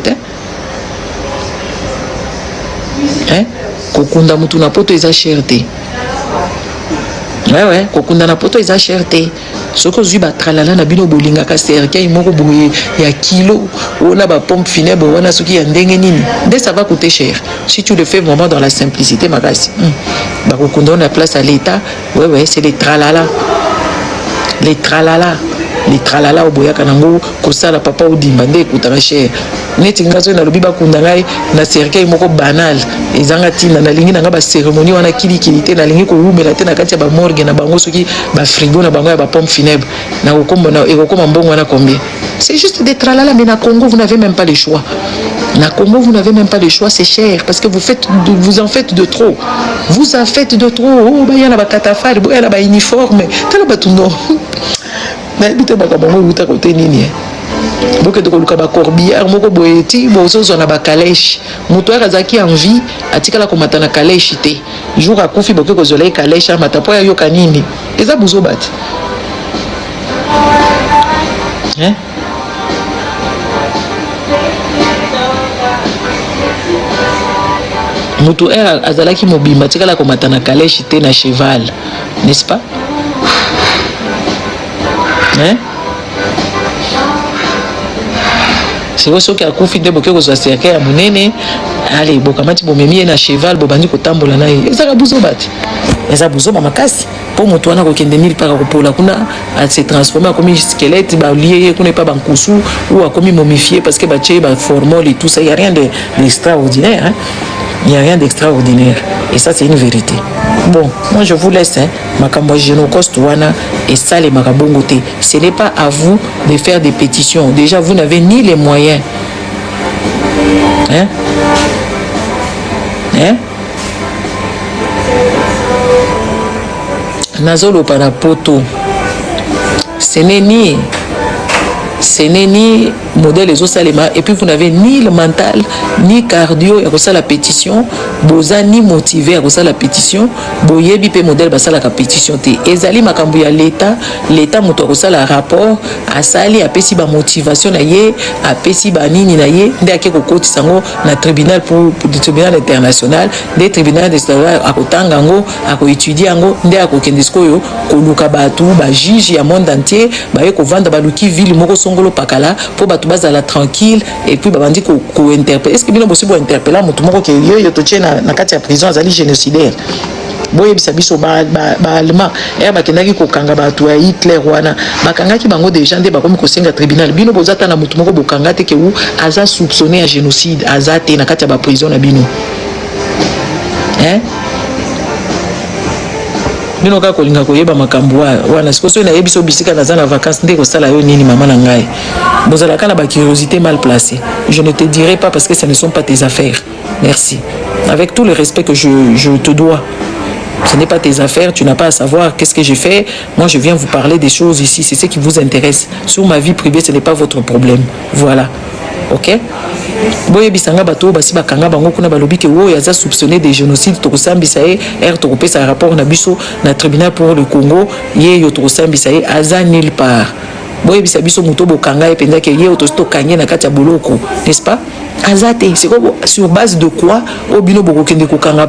hein. kokunda mutu na poto eza cherté. Ouais, kokunda na poto eza cherté. Soko zui ba tralala na bino bolinga ka cercueil moko boye ya kilo ona ba pompe funèbre wana soki ya ndenge nini. Dès ça va coûter cher. Si tu le fais vraiment dans la simplicité makasi. Ba kokunda na place à l'état. Ouais, c'est les tralala. Les tralala. Les tralala oboya kanango kosala papa odimba nde ekutaka cher. Neti ngazo na lobi bakunda ngai na cercueil moko banal ezanga tina na lingi nanga ba cérémonie wana kilikilité na lingi ko rumela te na kati ya ba morgue na bango soki ba frigo na bango ya ba pompe funèbre na kokomba na ekokoma mbongo wana combien. C'est juste des tralala, mais na Congo vous n'avez même pas le choix. Na Congo vous n'avez même pas le choix, c'est cher parce que vous en faites de trop. Vous en faites de trop. Oh ba yana ba katafari, ba yana ba uniforme, tala ba tuno. Na bité ba kabongo uta côté nini. Boke de koluka ba corbillard moko boeti bozozo na ba calèche. Muto azaki en vie atikala komata na calèche te. Jour a konfi boke ko zolé calèche mata po ya yoka nini. Eza buzo bati. Hein? Mutu azalaki mobimba tikala komata na calèche te na cheval, n'est-ce pas? Hein? C'est vrai que akufi de boke ko zo cercueil ya munene, allez bokamati bomemi na cheval bobandi ko tambola na ye. Ezaka buzo bati. Eza buzo makasi. Po mutu wana ko kende nil para ko pola kuna a se transformer comme squelette ba lié kuna pas bankusu ou a comme momifié parce que ba tché ba formol et tout ça, il y a rien d'extraordinaire, hein. Il n'y a rien d'extraordinaire. Et ça, c'est une vérité. Bon, moi, je vous laisse. Makambo Génocoste wana et ça, les makabongote. Ce n'est pas à vous de faire des pétitions. Déjà, vous n'avez ni les moyens. Hein? Hein? Nazolo Panapoto. Ce n'est ni modèle les autres et puis vous n'avez ni le mental ni cardio et ça la pétition boza ni motivé à ça la pétition boyebi pe modèle basa la pétition te ezali makambo ya l'état moto ça la rapport à sali a pesi ba motivation na ye a pesi ba nini na ye ndeke ko koti sango na tribunal pour le tribunal international des tribunal international a kotanga ngo a ko étudier ngo nde a ko kendisko yo ko luka batu ba juge ya monde entier ba ye ko vendre ba luki ville moko songolo pakala pour ba la tranquille et puis babandi ko interpeller. Est-ce que bien possible interpeller mutu moko ke yo to tchena na kati ya prison azali génocidaire. Boye bisabiso ba allemand ba kendaki ko kanga ba to ya Hitler wana bakangaki bango déjà nde bakomi ko senga tribunal bino bozata na mutu moko bokanga te ke ou aza soupçonné à génocide azate na kati ya ba prison na bino. Hein? Bino ka kolinga koyeba makambo wana sikoso na yebiso bisika na zana vacances nde ko sala yo nini mama na ngai. Bozala kana ba curiosité mal placée. Je ne te dirai pas parce que ce ne sont pas tes affaires. Merci. Avec tout le respect que je te dois. Ce n'est pas tes affaires, tu n'as pas à savoir qu'est-ce que j'ai fait. Moi, je viens vous parler des choses ici, c'est ce qui vous intéresse. Sur ma vie privée, ce n'est pas votre problème. Voilà. Ok? Boye bisanga bato basi bakanga bango kuna balobi ke wo yaza soupçonné de génocide to kosambisa e to kopesa rapport na biso na tribunal pour le Congo ye yo to kosambisa e aza nulle part. Boye bisabiso muto bokanga e penda ke ye to kanye na kati ya boloko, n'est-ce pas? Azate, c'est sur base de quoi obino boko kende kokanga.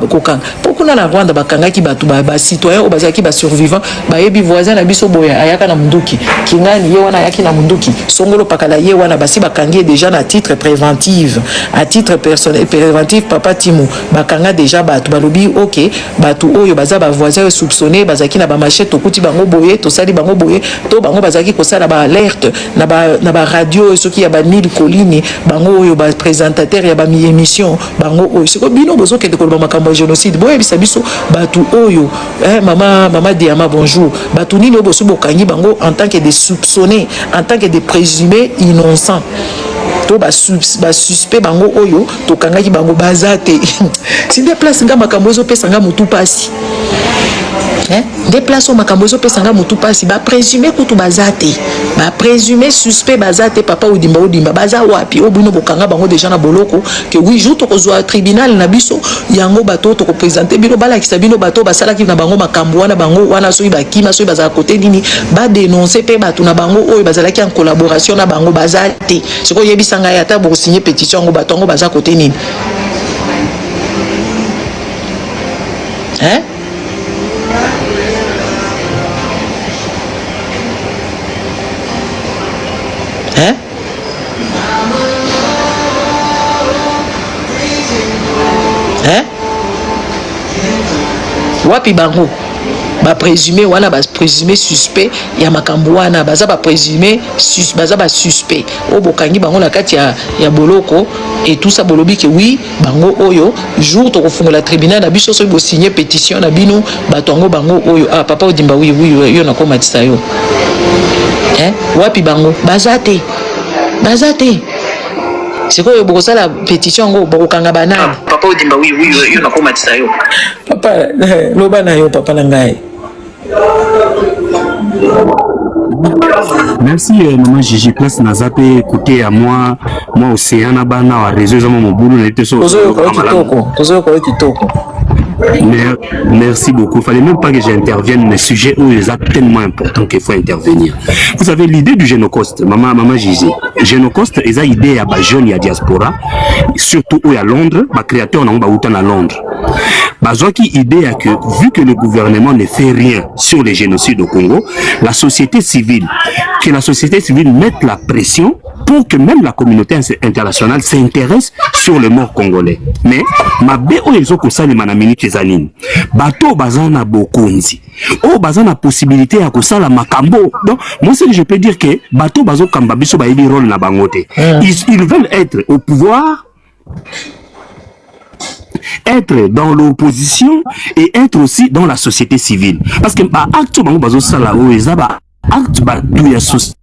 Pourquoi na Rwanda bakanga ki batu ba citoyen o bazaki ba survivant ba yebi voisin na biso boya ayaka na munduki kingani ye wana ayaki na munduki songolo pakala ye wana basi bakangi déjà na titre préventif à titre personnel préventif papa Timo bakanga déjà batu balobi OK batu oyo baza ba voisin soupçonné bazaki na ba machette to kuti bango boye to sali bango boye to bango bazaki ko sala ba alerte na ba radio soki ya ba mille colline bango oyo ba présentateur ya ba mi émission bango oyo siko bino bozo kende ko ba makambo génocide boye bisabiso batu oyo mama Diama bonjour batu nini oboso bokangi bango en tant que des soupçonnés en tant que des présumés innocents to ba suspect bango oyo to kangaki bango bazate si des places nga makambo zo pesa nga mutu pasi des places au makambo zo pesa nga mutu pasi ba présumé kutu bazate ba présumé suspect bazate papa odimba baza wapi obino bokanga bango déjà na boloko que oui jour to kozwa tribunal na biso yango bato to ko présenter bino bala ki sabino bato basala ki na bango makambo wana bango wana so ibakima so baza côté nini ba dénoncer pe bato na bango oyo bazala ki en collaboration na bango bazate siko yebisa nga ya ta bo signer pétition ngo bato ngo baza côté nini Hein? Hein? Hein? Wapi bango? Ba présumé wana ba présumé suspect ya makambo wana baza ba présumé baza ba suspect o bokangi bango na kati ya boloko et tout ça bolobi que oui bango oyo jour to kofungola tribunal na biso so bo signer pétition na bino batongo bango oyo ah papa odimba oui yo na komatisa yo hein wapi bango bazate c'est quoi beaucoup ça la pétition ngo bokanga banane papa odimba oui yo na komatisa yo papa loba na yo papa na ngai. Merci maman Gigi place na zape écouter à moi océan bana wa réseau za mon boulot na été so kitoko. Merci beaucoup. Il fallait même pas que j'intervienne le sujet où il est tellement important qu'il faut intervenir. Vous avez l'idée du Génocoste, maman Gigi. Génocoste, ils ont idée à jeune à diaspora, surtout où à Londres, ma créateur n'a pas autant à Londres. Bazoa qui idée à que vu que le gouvernement ne fait rien sur les génocides au Congo, la société civile mette la pression pour que même la communauté internationale s'intéresse sur le mort congolais. Mais ma béo ils ont ça les manamini tezanine. Bateau bazana bokonzi. Oh bazana possibilité à ça la makambo. Donc moi c'est que je peux dire que bateau bazo kamba biso ba yeli rôle na bangote. Ils veulent être au pouvoir, être dans l'opposition et être aussi dans la société civile. Parce que ba acte bango bazo sala o ezaba acte ba douya société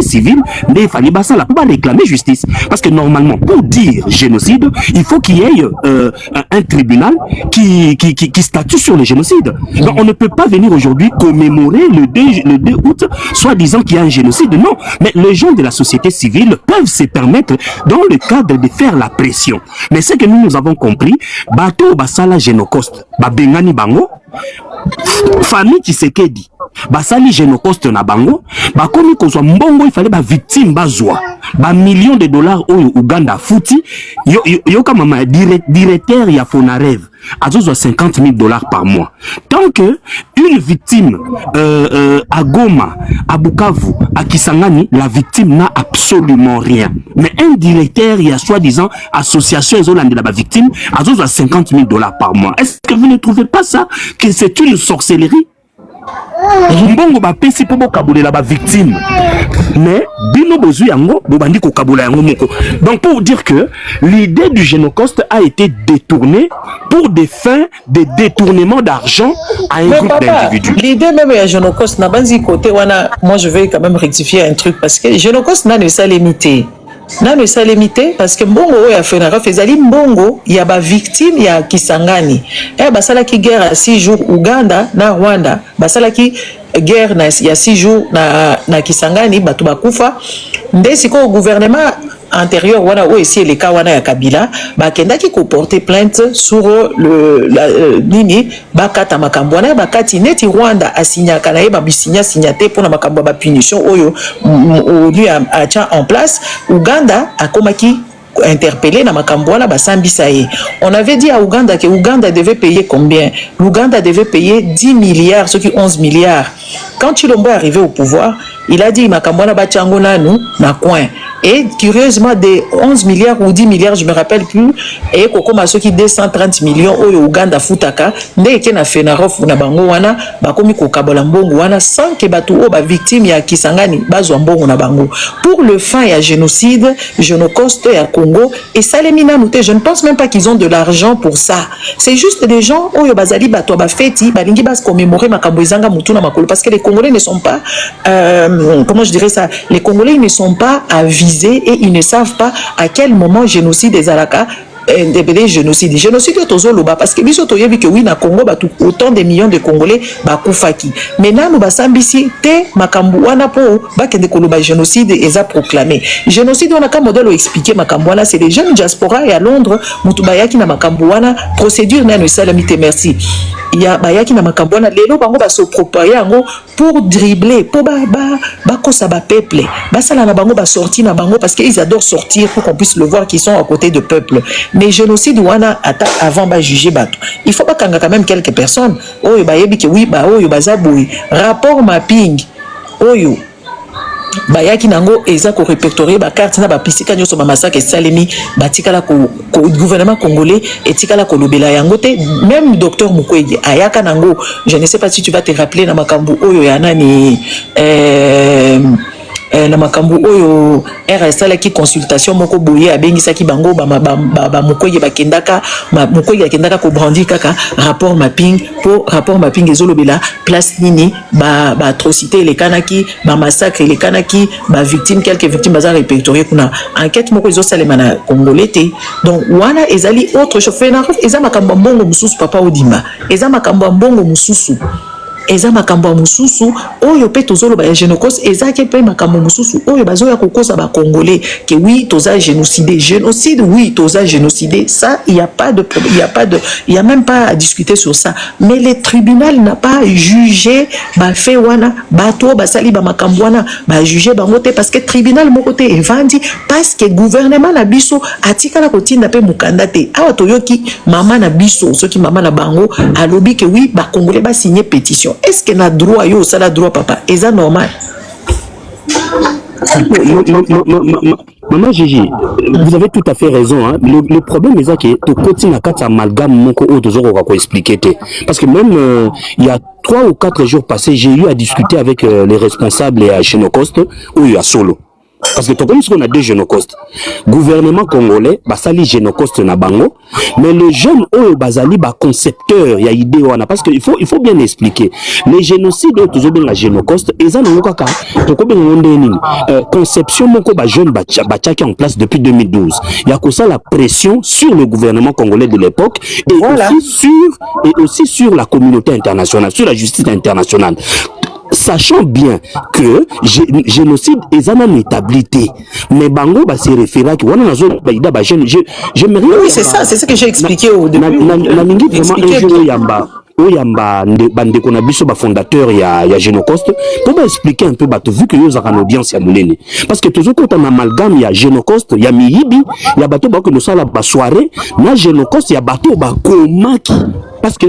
civile, mais il fallait ça là pour réclamer justice. Parce que normalement, pour dire génocide, il faut qu'il y ait un tribunal qui statue sur le génocide. Donc on ne peut pas venir aujourd'hui commémorer le 2 août, soit disant qu'il y a un génocide. Non, mais les gens de la société civile peuvent se permettre, dans le cadre de faire la pression. Mais ce que nous avons compris, bateau basala génocoste, bengani bango, famille Tshisekedi basali génocoste na bango bakomi kozwa mbongo il fallait ba victime bazwa ba millions de dollars oyo Uganda futi yo kama ma directeur ya Fonarev azozwa $50,000 par mois. Tant que une victime à Goma, à Bukavu, à Kisangani, la victime n'a absolument rien. Mais un directeur, il y a soi-disant association de la victime, azozwa $50,000 par mois. Est-ce que vous ne trouvez pas ça que c'est une sorcellerie? Mbongo ba pesi po bokabolela ba victime mais bino bozu yango bobandi ko kabola yango moko. Donc pour dire que l'idée du génocoste a été détournée pour des fins de détournement d'argent à un groupe d'individus. L'idée même du génocoste n'a pas dit côté wana, moi je vais quand même rectifier un truc parce que génocoste n'a ne ça limité. Na ne ça limité parce que mbongo oya fenara fezali mbongo ya ba victime ya Kisangani basala ki guerre à 6 jours Uganda na Rwanda basala ki guerre na ya 6 jours na Kisangani batu bakufa nde siko gouvernement antérieur wana o ici les cas wana ya Kabila bakenda ki ko porter plainte sur le nini bakata makambo wana bakati neti Rwanda asinya kana ye babisinya signaté pour na makambo ba punition oyo lui a tient en place. Uganda a komaki interpellé na makambo wana basambisa ye. On avait dit à Uganda que Uganda devait payer combien? L'Ouganda devait payer 10 milliards, ce qui 11 milliards. Quand Chilombo est arrivé au pouvoir, il a dit makambo wana bachango nanu na coin. Et curieusement, des 11 milliards ou 10 milliards, je ne me rappelle plus, et kokoma soki 230 millions au Uganda futaka, ndeke na fenarof na bango wana, bakomi kokabola mbongo wana, sans que batu o ba victime ya Kisangani bazwa mbongo na bango. Pour le fin ya génocide, génocoste ya Congo, et ça les mina noté, je ne pense même pas qu'ils ont de l'argent pour ça. C'est juste des gens, oyo bazali bato ba feti, balingi bas commémorer makambo ezanga mutuna makolo, parce que les Congolais ne sont pas, comment je dirais ça, les Congolais ne sont pas avisés et ils ne savent pas à quel moment génocide des Alaka des génocides. Génocide parce que biso to yebi que oui na Congo autant de millions de Congolais bakufaki. Maintenant nous basambisi te makambu wana po bakende koloba génocide eza proclamé. Génocide on a comme modèle expliquer makambu wana c'est les jeunes diaspora et à Londres mutu bayaki na makambu wana procédure na no salamité merci. Il y a bayaki na makambu wana lelo bango ba se propager yango pour dribbler pour ba bakosa ba peuple basala na bango ba sortir na bango parce qu'ils adorent sortir pour qu'on puisse le voir qu'ils sont à côté de peuple mais génocide wana ata avant ba juger bato il faut pas kanga quand même quelques personnes oyo ba yebi ke oui ba oyo bazaboui rapport mapping oyo bayaki nango eza ko répertorier ba carte na ba pisika nyoso ba massacre salemi batikala ko gouvernement congolais etikala ko lobela yango te même docteur Mukwege ayaka nango je ne sais pas si tu vas te rappeler na makambu oyo ya nani na makambu oyo RSL qui consultation moko boye abengisaki bango ba Mukwege bakendaka Mukwege akendaka ko brandir kaka rapport mapping pour rapport mapping ezolobela place nini ba atrocité les kanaki ba massacre les kanaki ba victimes quelques victimes baza répertorier kuna enquête moko ezosalema na congolais te donc wana ezali autre chose fait na eza makambo mbongo mususu papa Odimba eza makambo mbongo mususu eza makambo mususu oyo pe tozolo ba génocide eza ke pe makambo mususu oyo bazoya kokosa ba congolais que oui toza génocide oui toza génocidé ça il y a même pas à discuter sur ça mais le tribunal n'a pas jugé ba fait wana bato basali ba makambo wana ba juger bango te parce que tribunal moko te evandi parce que gouvernement na biso atikala kotinda pe mukanda te awa toyoki mama na biso soki mama na bango alobi que oui ba congolais ba signer pétition. Est-ce que na droit yo ça la droit papa est ça normal? Maman Gigi, vous avez tout à fait raison. Hein. Le problème est que tu continues à faire amalgame moko ou toujours on va expliquer. Parce que même il y a 3 ou 4 jours passés, j'ai eu à discuter avec les responsables à Génocoste ou à Solo. Parce que tout comme on a deux génocostes. Gouvernement congolais, basali génocoste na bango, mais le jeune oyo basali ba concepteur ya idée wana parce que il faut bien expliquer. Les génocides toujours bien la génocoste et ça non kaka to ko ben ngonde nini conception moko ba jeune ba tchaki en place depuis 2012. Il y a que ça la pression sur le gouvernement congolais de l'époque et voilà. aussi sur la communauté internationale, sur la justice internationale. Sachant bien que génocide est une étabilité, mais bango ba se référer que wana nazo ba ida ba jeune j'aimerais oui c'est ça que j'ai expliqué au début na mingi vraiment un jour yamba bande kona biso ba fondateur ya Génocoste pour ba expliquer un peu bato vu que yo za une audience ya mulene parce que toujours quand on amalgame ya Génocoste ya miyibi ya bato ba ko no sala ba soirée na Génocoste ya bato ba komaki. Parce que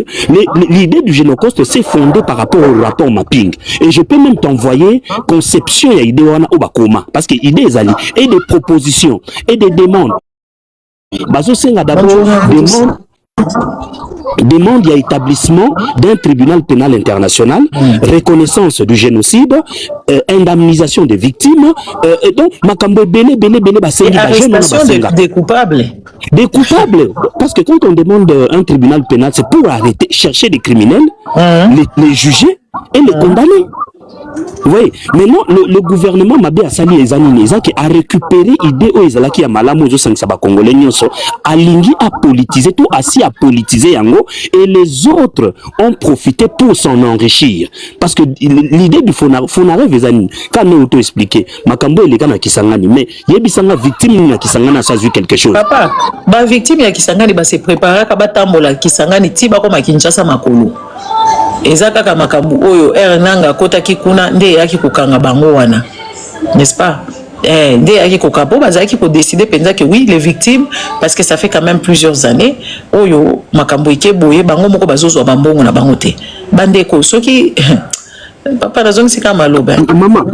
l'idée du Génocoste s'est fondée par rapport au rapport mapping. Et je peux même t'envoyer conception et idée au bakoma. Parce que idée et des propositions et des demandes. Bazo senga d'abord demande il y a établissement d'un tribunal pénal international, reconnaissance du génocide, indemnisation des victimes, et donc makambo belé arrestation des coupables. Des coupables, parce que quand on demande un tribunal pénal, c'est pour arrêter, chercher des criminels, les juger et les condamner. Oui, mais non, le gouvernement m'a bien sali les années qui a récupéré l'idée où ils allaient qui a malamu aux 5 congolais nyonso alingi a politiser tout assis à politiser yango et les autres ont profité pour s'en enrichir parce que l'idée du fonare vezani quand nous auto expliquer makambo ele kana kisangani mais yebisanga victime na kisangana ça vu quelque chose papa ba victime ya kisangani ba se préparer ka batambola kisangani tiba ko makinshasa makolo eza kaka makambu oyo nanga kotaki kuna nde yaki kokanga bango wana n'est-ce pas nde yaki kokapo bazaki ko décider penza que oui les victimes parce que ça fait quand même plusieurs années oyo makambu ikeboye bango moko bazozwa bambongo na bango te bandeko soki papa nazongi sika maloba maman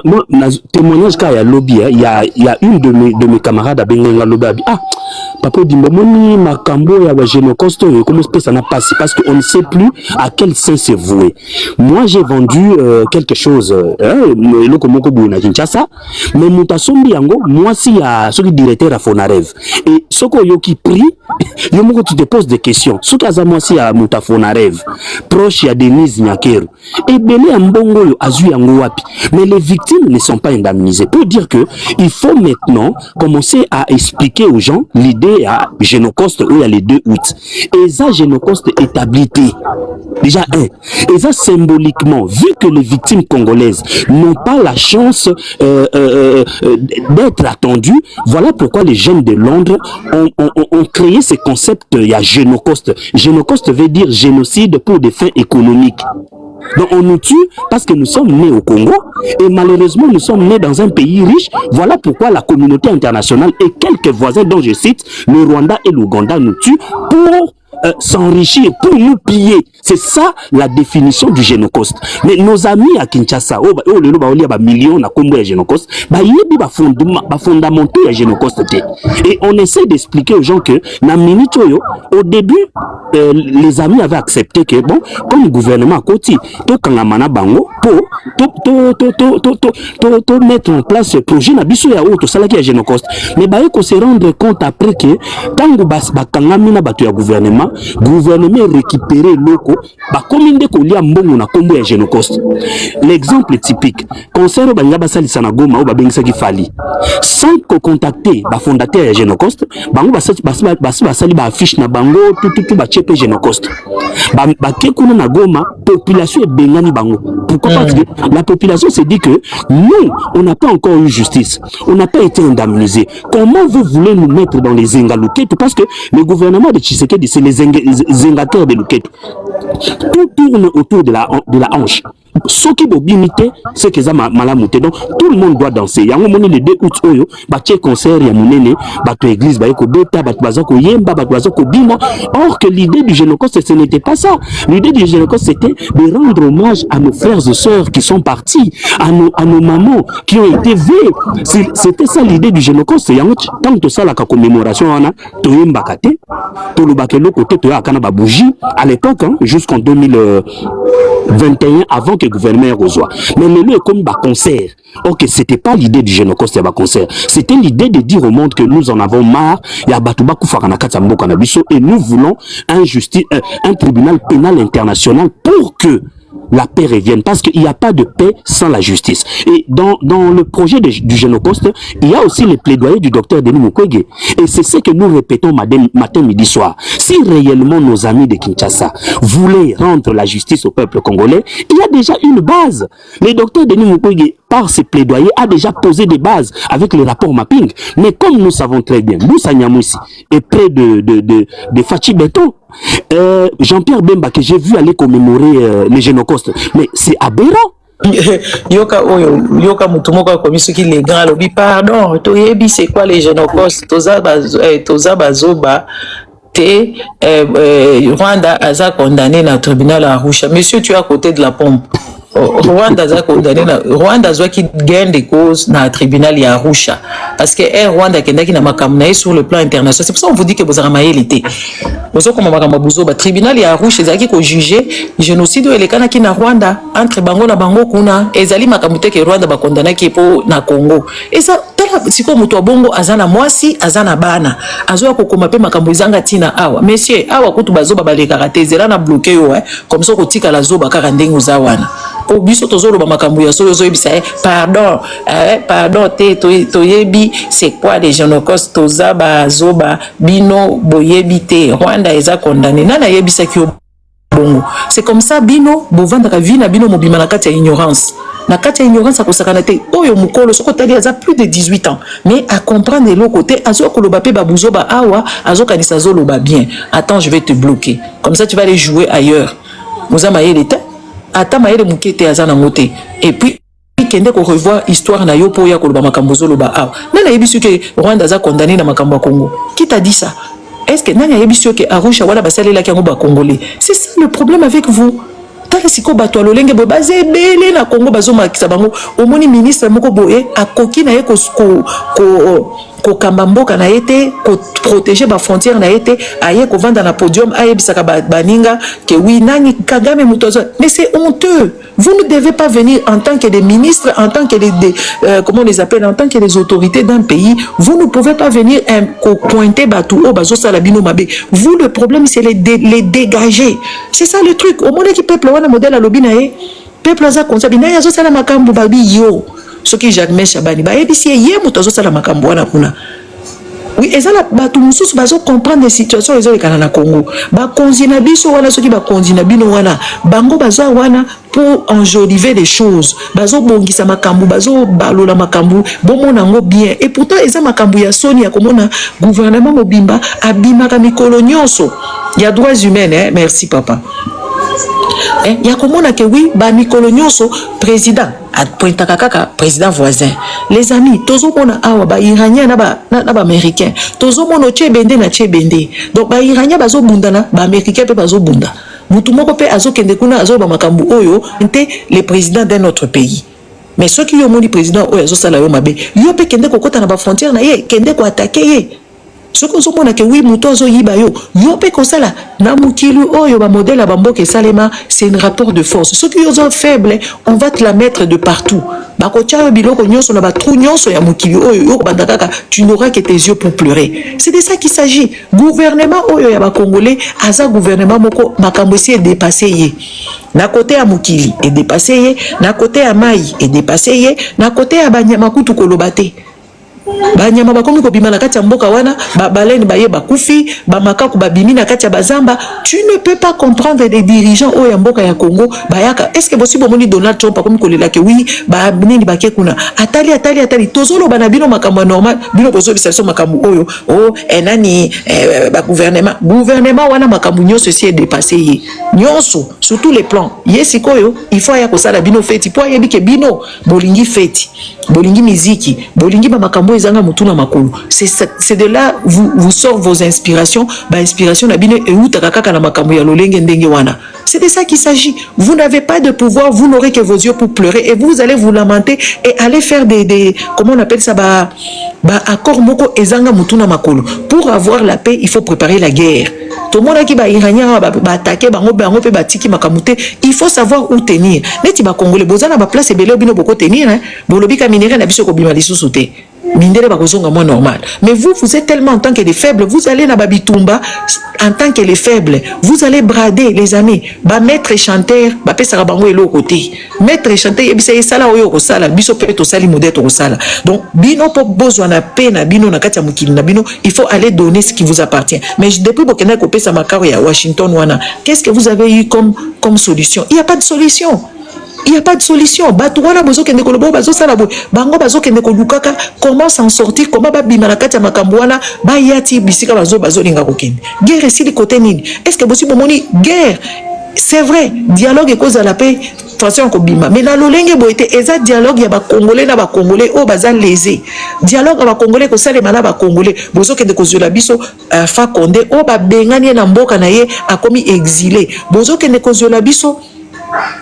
moi témoignage ka ya lobby il y a une de mes camarades abenga lobby papa Odimba moni makambo ya ba Génocoste comment ça n'a passé parce qu'on ne sait plus à quel sens c'est voué. Moi j'ai vendu quelque chose le komoko bouna na Kinshasa mais mutasombi yango moi si ya ce qui directeur à Fonarev et ce ko yoki pris yo moko tu te poses des questions ce kaza moi si ya Fonarev proche ya Denise Nyakeru et belé mbongo yo azu yango wapi mais les victimes ne sont pas indemnisées pour dire que il faut maintenant commencer à expliquer aux gens l'idée à Génocoste où il y a les 2 août et ça Génocoste établité déjà et ça symboliquement vu que les victimes congolaises n'ont pas la chance d'être attendues, voilà pourquoi les jeunes de Londres ont créé ce concept il y a Génocoste. Génocoste veut dire génocide pour des fins économiques. Donc on nous tue parce que nous sommes nés au Congo et malheureusement nous sommes nés dans un pays riche. Voilà pourquoi la communauté internationale et quelques voisins dont je cite, le Rwanda et l'Ouganda nous tuent pour s'enrichir, pour nous piller. C'est ça la définition du génocide. Mais nos amis à Kinshasa, millions na kombo ya génocide, yebi ba fondamentaux ya génocide. Et on essaie d'expliquer aux gens que na minute au début les amis avaient accepté que bon, comme le gouvernement Koti, to kangamana bango pour to mettre en place ce projet na biso ya auto salaki ya génocide. Mais ko se rendre compte après que tango bas bakangamina batu ya gouvernement récupéré loko ba kominde ko lia mbongo na kombo ya génocide. L'exemple typique concert ba ngaba salisa na Goma ou ba bengisa ki Fali sans contacter ba fondateur ya génocide bango basali ba affiche na bango tout ba chepe génocide ba kekuna na Goma population est bengani bango. Pourquoi? Parce que la population se dit que nous on n'a pas encore eu justice, on n'a pas été indemnisé. Comment vous voulez nous mettre dans les Zengaluketu? Parce que le gouvernement de Tshisekedi c'est les zengateurs de Luketu. Tout tourne autour de la hanche. Ce qui est limité, c'est que ça m'a malamouté. Donc tout le monde doit danser. Il y a un moment le 2 août oyo, bache concert ya munene, bato église ba ko beta, bato bazako yemba, bato bazako bina. Or que l'idée du génocide ce n'était pas ça. L'idée du génocide c'était de rendre hommage à nos frères et sœurs qui sont partis, à nos mamans qui ont été vées. C'était ça l'idée du génocide. C'est tant que ça la commémoration on a to yemba kate, to lo bakelo côté to ya kana ba bougie à l'époque jusqu'en 2021 avant que le gouvernement reçoit. Mais le lieu est comme un concert. Ok, c'était pas l'idée du génocide, c'est un concert. C'était l'idée de dire au monde que nous en avons marre. Il y a Batouba Koufarana Katsambo Kanabiso et nous voulons un tribunal pénal international pour que la paix revienne, parce qu'il n'y a pas de paix sans la justice. Et dans le projet du génocide, il y a aussi les plaidoyers du docteur Denis Mukwege. Et c'est ce que nous répétons matin, midi, soir. Si réellement nos amis de Kinshasa voulaient rendre la justice au peuple congolais, il y a déjà une base. Le docteur Denis Mukwege, par ses plaidoyers, a déjà posé des bases avec le rapport mapping. Mais comme nous savons très bien, Moussa Nyamousi est près de Fachi Beton, Jean-Pierre Bemba que j'ai vu aller commémorer les génocides, mais c'est aberrant. Yoka mutumoko komiso ki les grands lobby pardon to yebi c'est quoi les génocides toza bazoba te Rwanda aza condamné na tribunal à Arusha. Monsieur, tu es à côté de la pompe. Rwanda a condamné Rwanda a qui gagne des causes dans le tribunal à Arusha parce que Rwanda qui n'a makamna sur le plan international. C'est pour ça qu'on vous dit que vous avez maillé l'été. Vous savez comment makamabouzo ba tribunal à Arusha ezaki ko juger génocide et les kana qui na Rwanda entre bango na bango kuna ezali makamute que Rwanda ba condamné qui pour na Congo. Et ça siko mutu wa bongo azana mwasi azana bana azoya kokoma pe makambo ezanga tina awa monsieur awa kutu bazoba balekaka te zela na bloqué yo comme ça kotika la zoba kaka ndenge uzawana ko biso tozoloba makambo ya soyo zoyebisa pardon to yebi c'est quoi les génocides toza bazoba bino boyebi te Rwanda eza condamné nana yebisa ki bongo. C'est comme ça bino bovanda ka vina bino mobima na kati ya ignorance. Na kati ya ignorance akosakana te oyo mukolo soko tali aza plus de 18 ans mais à comprendre le côté azo koloba pe babuzo ba awa azo kanisa zoloba bien. Attends, je vais te bloquer. Comme ça tu vas aller jouer ailleurs. Mozama yeleta ata mayele mukete azana ngote et puis kende ko revoir histoire na yo po ya koloba makambo zoloba awa. Nana yebisu ke Rwanda za condamné na makambo ya Congo. Qui t'a dit ça? Est-ce que nani yebisu ke Arusha wala basale la kango ba congolais? C'est ça le problème avec vous. Siko bato lolenge bo bazé belé na Congo bazo makisa bango omoni ministre moko boye akoki na ye ko kambamboka na yete ko protéger ba frontière na yete aye ko vendre na podium aye bisaka baninga que oui nani Kagame mutozo. Mais c'est honteux. Vous ne devez pas venir en tant que des ministres, en tant que comment on les appelle, en tant que des autorités d'un pays. Vous ne pouvez pas venir pointer batou o bazo salabino mabe. Vous le problème c'est les dégager. C'est ça le truc. Au monde qui peuple wana modèle à lobby nae peuple aza konsa bina yazo sala makambo babi yo. Ce qui jamais Chabani ba ebisi ye mutozo sala makambo wana kuna. Oui, et ça la batou mususu bazo comprendre les situations les autres na Congo. Ba konzina biso wana soki ba konzina bino wana bango bazo wana pour enjoliver les choses. Bazo bongisa makambo bazo balola makambo bomona ngo bien et pourtant eza makambo ya soni ya komona gouvernement mobimba abima ka mikolo nyonso. Il y a droits humains merci papa. ya komona ke oui ba mikolo nyonso président a pointaka kaka président voisin. Les amis tozo mona awa ba iranien na ba américain tozo mona chebende na chebende. Donc ba iranien bazo bundana ba américain pe bazo bunda. Mutu moko pe azo kende kuna azo ba makambu oyo nte les présidents d'un autre pays. Mais ceux qui ont moni président oyo azo sala yo mabe yo pe kende kokota na ba frontière na ye kende ko attaquer ye. Ce que vous montrez que oui, mutozo yibayo, yope kosala, na mukilu oyo ba modèle bamboke salema, c'est un rapport de force. Ceux qui sont faibles, on va te la mettre de partout. Bako tcha biloko nyonso na ba trou nyonso ya mukilu oyo yo bandaka, tu n'auras que tes yeux pour pleurer. C'est de ça qu'il s'agit. Gouvernement oyo ya ba congolais, aza gouvernement moko makambo si est dépassé yé. Na côté à mukili est dépassé yé, na côté à mai est dépassé yé, na côté à banyamakutu kolobate. Banyama bakomi ko bima na kati ya mboka wana baleni baye bakufi bamakaku babimi na kati ya bazamba. Tu ne peux pas comprendre des dirigeants au mboka ya Congo bayaka. Est-ce que possible moni Donald Trump akomi kolela ke oui ba nini bake kuna atali tozolo bana bino makambo normal bino bozo bisaso makambo oyo enani ba gouvernement wana makambo nyonso si est dépassé ye nyonso sur tous les plans yesikoyo il faut ya kosala bino feti po yebi ke bino bolingi feti bolingi miziki bolingi ba makambo ezanga mutuna makolo. C'est de là vous sort vos inspirations ba inspiration na bino euta kaka na makambo ya lolenge ndenge wana. C'est de ça qu'il s'agit. Vous n'avez pas de pouvoir, vous n'aurez que vos yeux pour pleurer et vous allez vous lamenter et aller faire des comment on appelle ça accord moko ezanga mutuna makolo. Pour avoir la paix, il faut préparer la guerre. Tout le monde qui va iranien va attaquer bango pe batiki makamute, il faut savoir où tenir. Neti ba congolais bozana ba place ebele bino boko tenir hein. Bolobi ka minéré na biso ko bima lisusu te. Mindele ba kozonga moins normal. Mais vous êtes tellement en tant que des faibles, vous allez na babitumba en tant que les faibles, vous allez brader les amis. Ba maître chanteur, ba pesa bango elo côté. Maître chanteur yebisa yesala oyo ko sala, biso pe to sali modèle to sala. Donc bino po besoin na paix na bino na kati ya mukili na bino, il faut aller donner ce qui vous appartient. Mais depuis bokena ko pesa makaro ya Washington wana, qu'est-ce que vous avez eu comme solution? Il y a pas de solution. Il n'y a pas de solution. Batouana bozo kende kolobo bazo salabo. Bango bazo kende kolukaka comment s'en sortir, comment ba bimalakati ya makambwana ba yati bisika bazo linga kokende. Guerre ici le côté nini. Est-ce que possible moni guerre? C'est vrai, dialogue et cause à la paix. Attention kobima. Mais na lolenge boete eza dialogue ya ba congolais na ba congolais o baza lésé. Dialogue ba congolais ko salema na ba congolais. Bozo kende kozula biso fa Condé o ba bengani na mboka na ye akomi exilé. Bozo kende kozula biso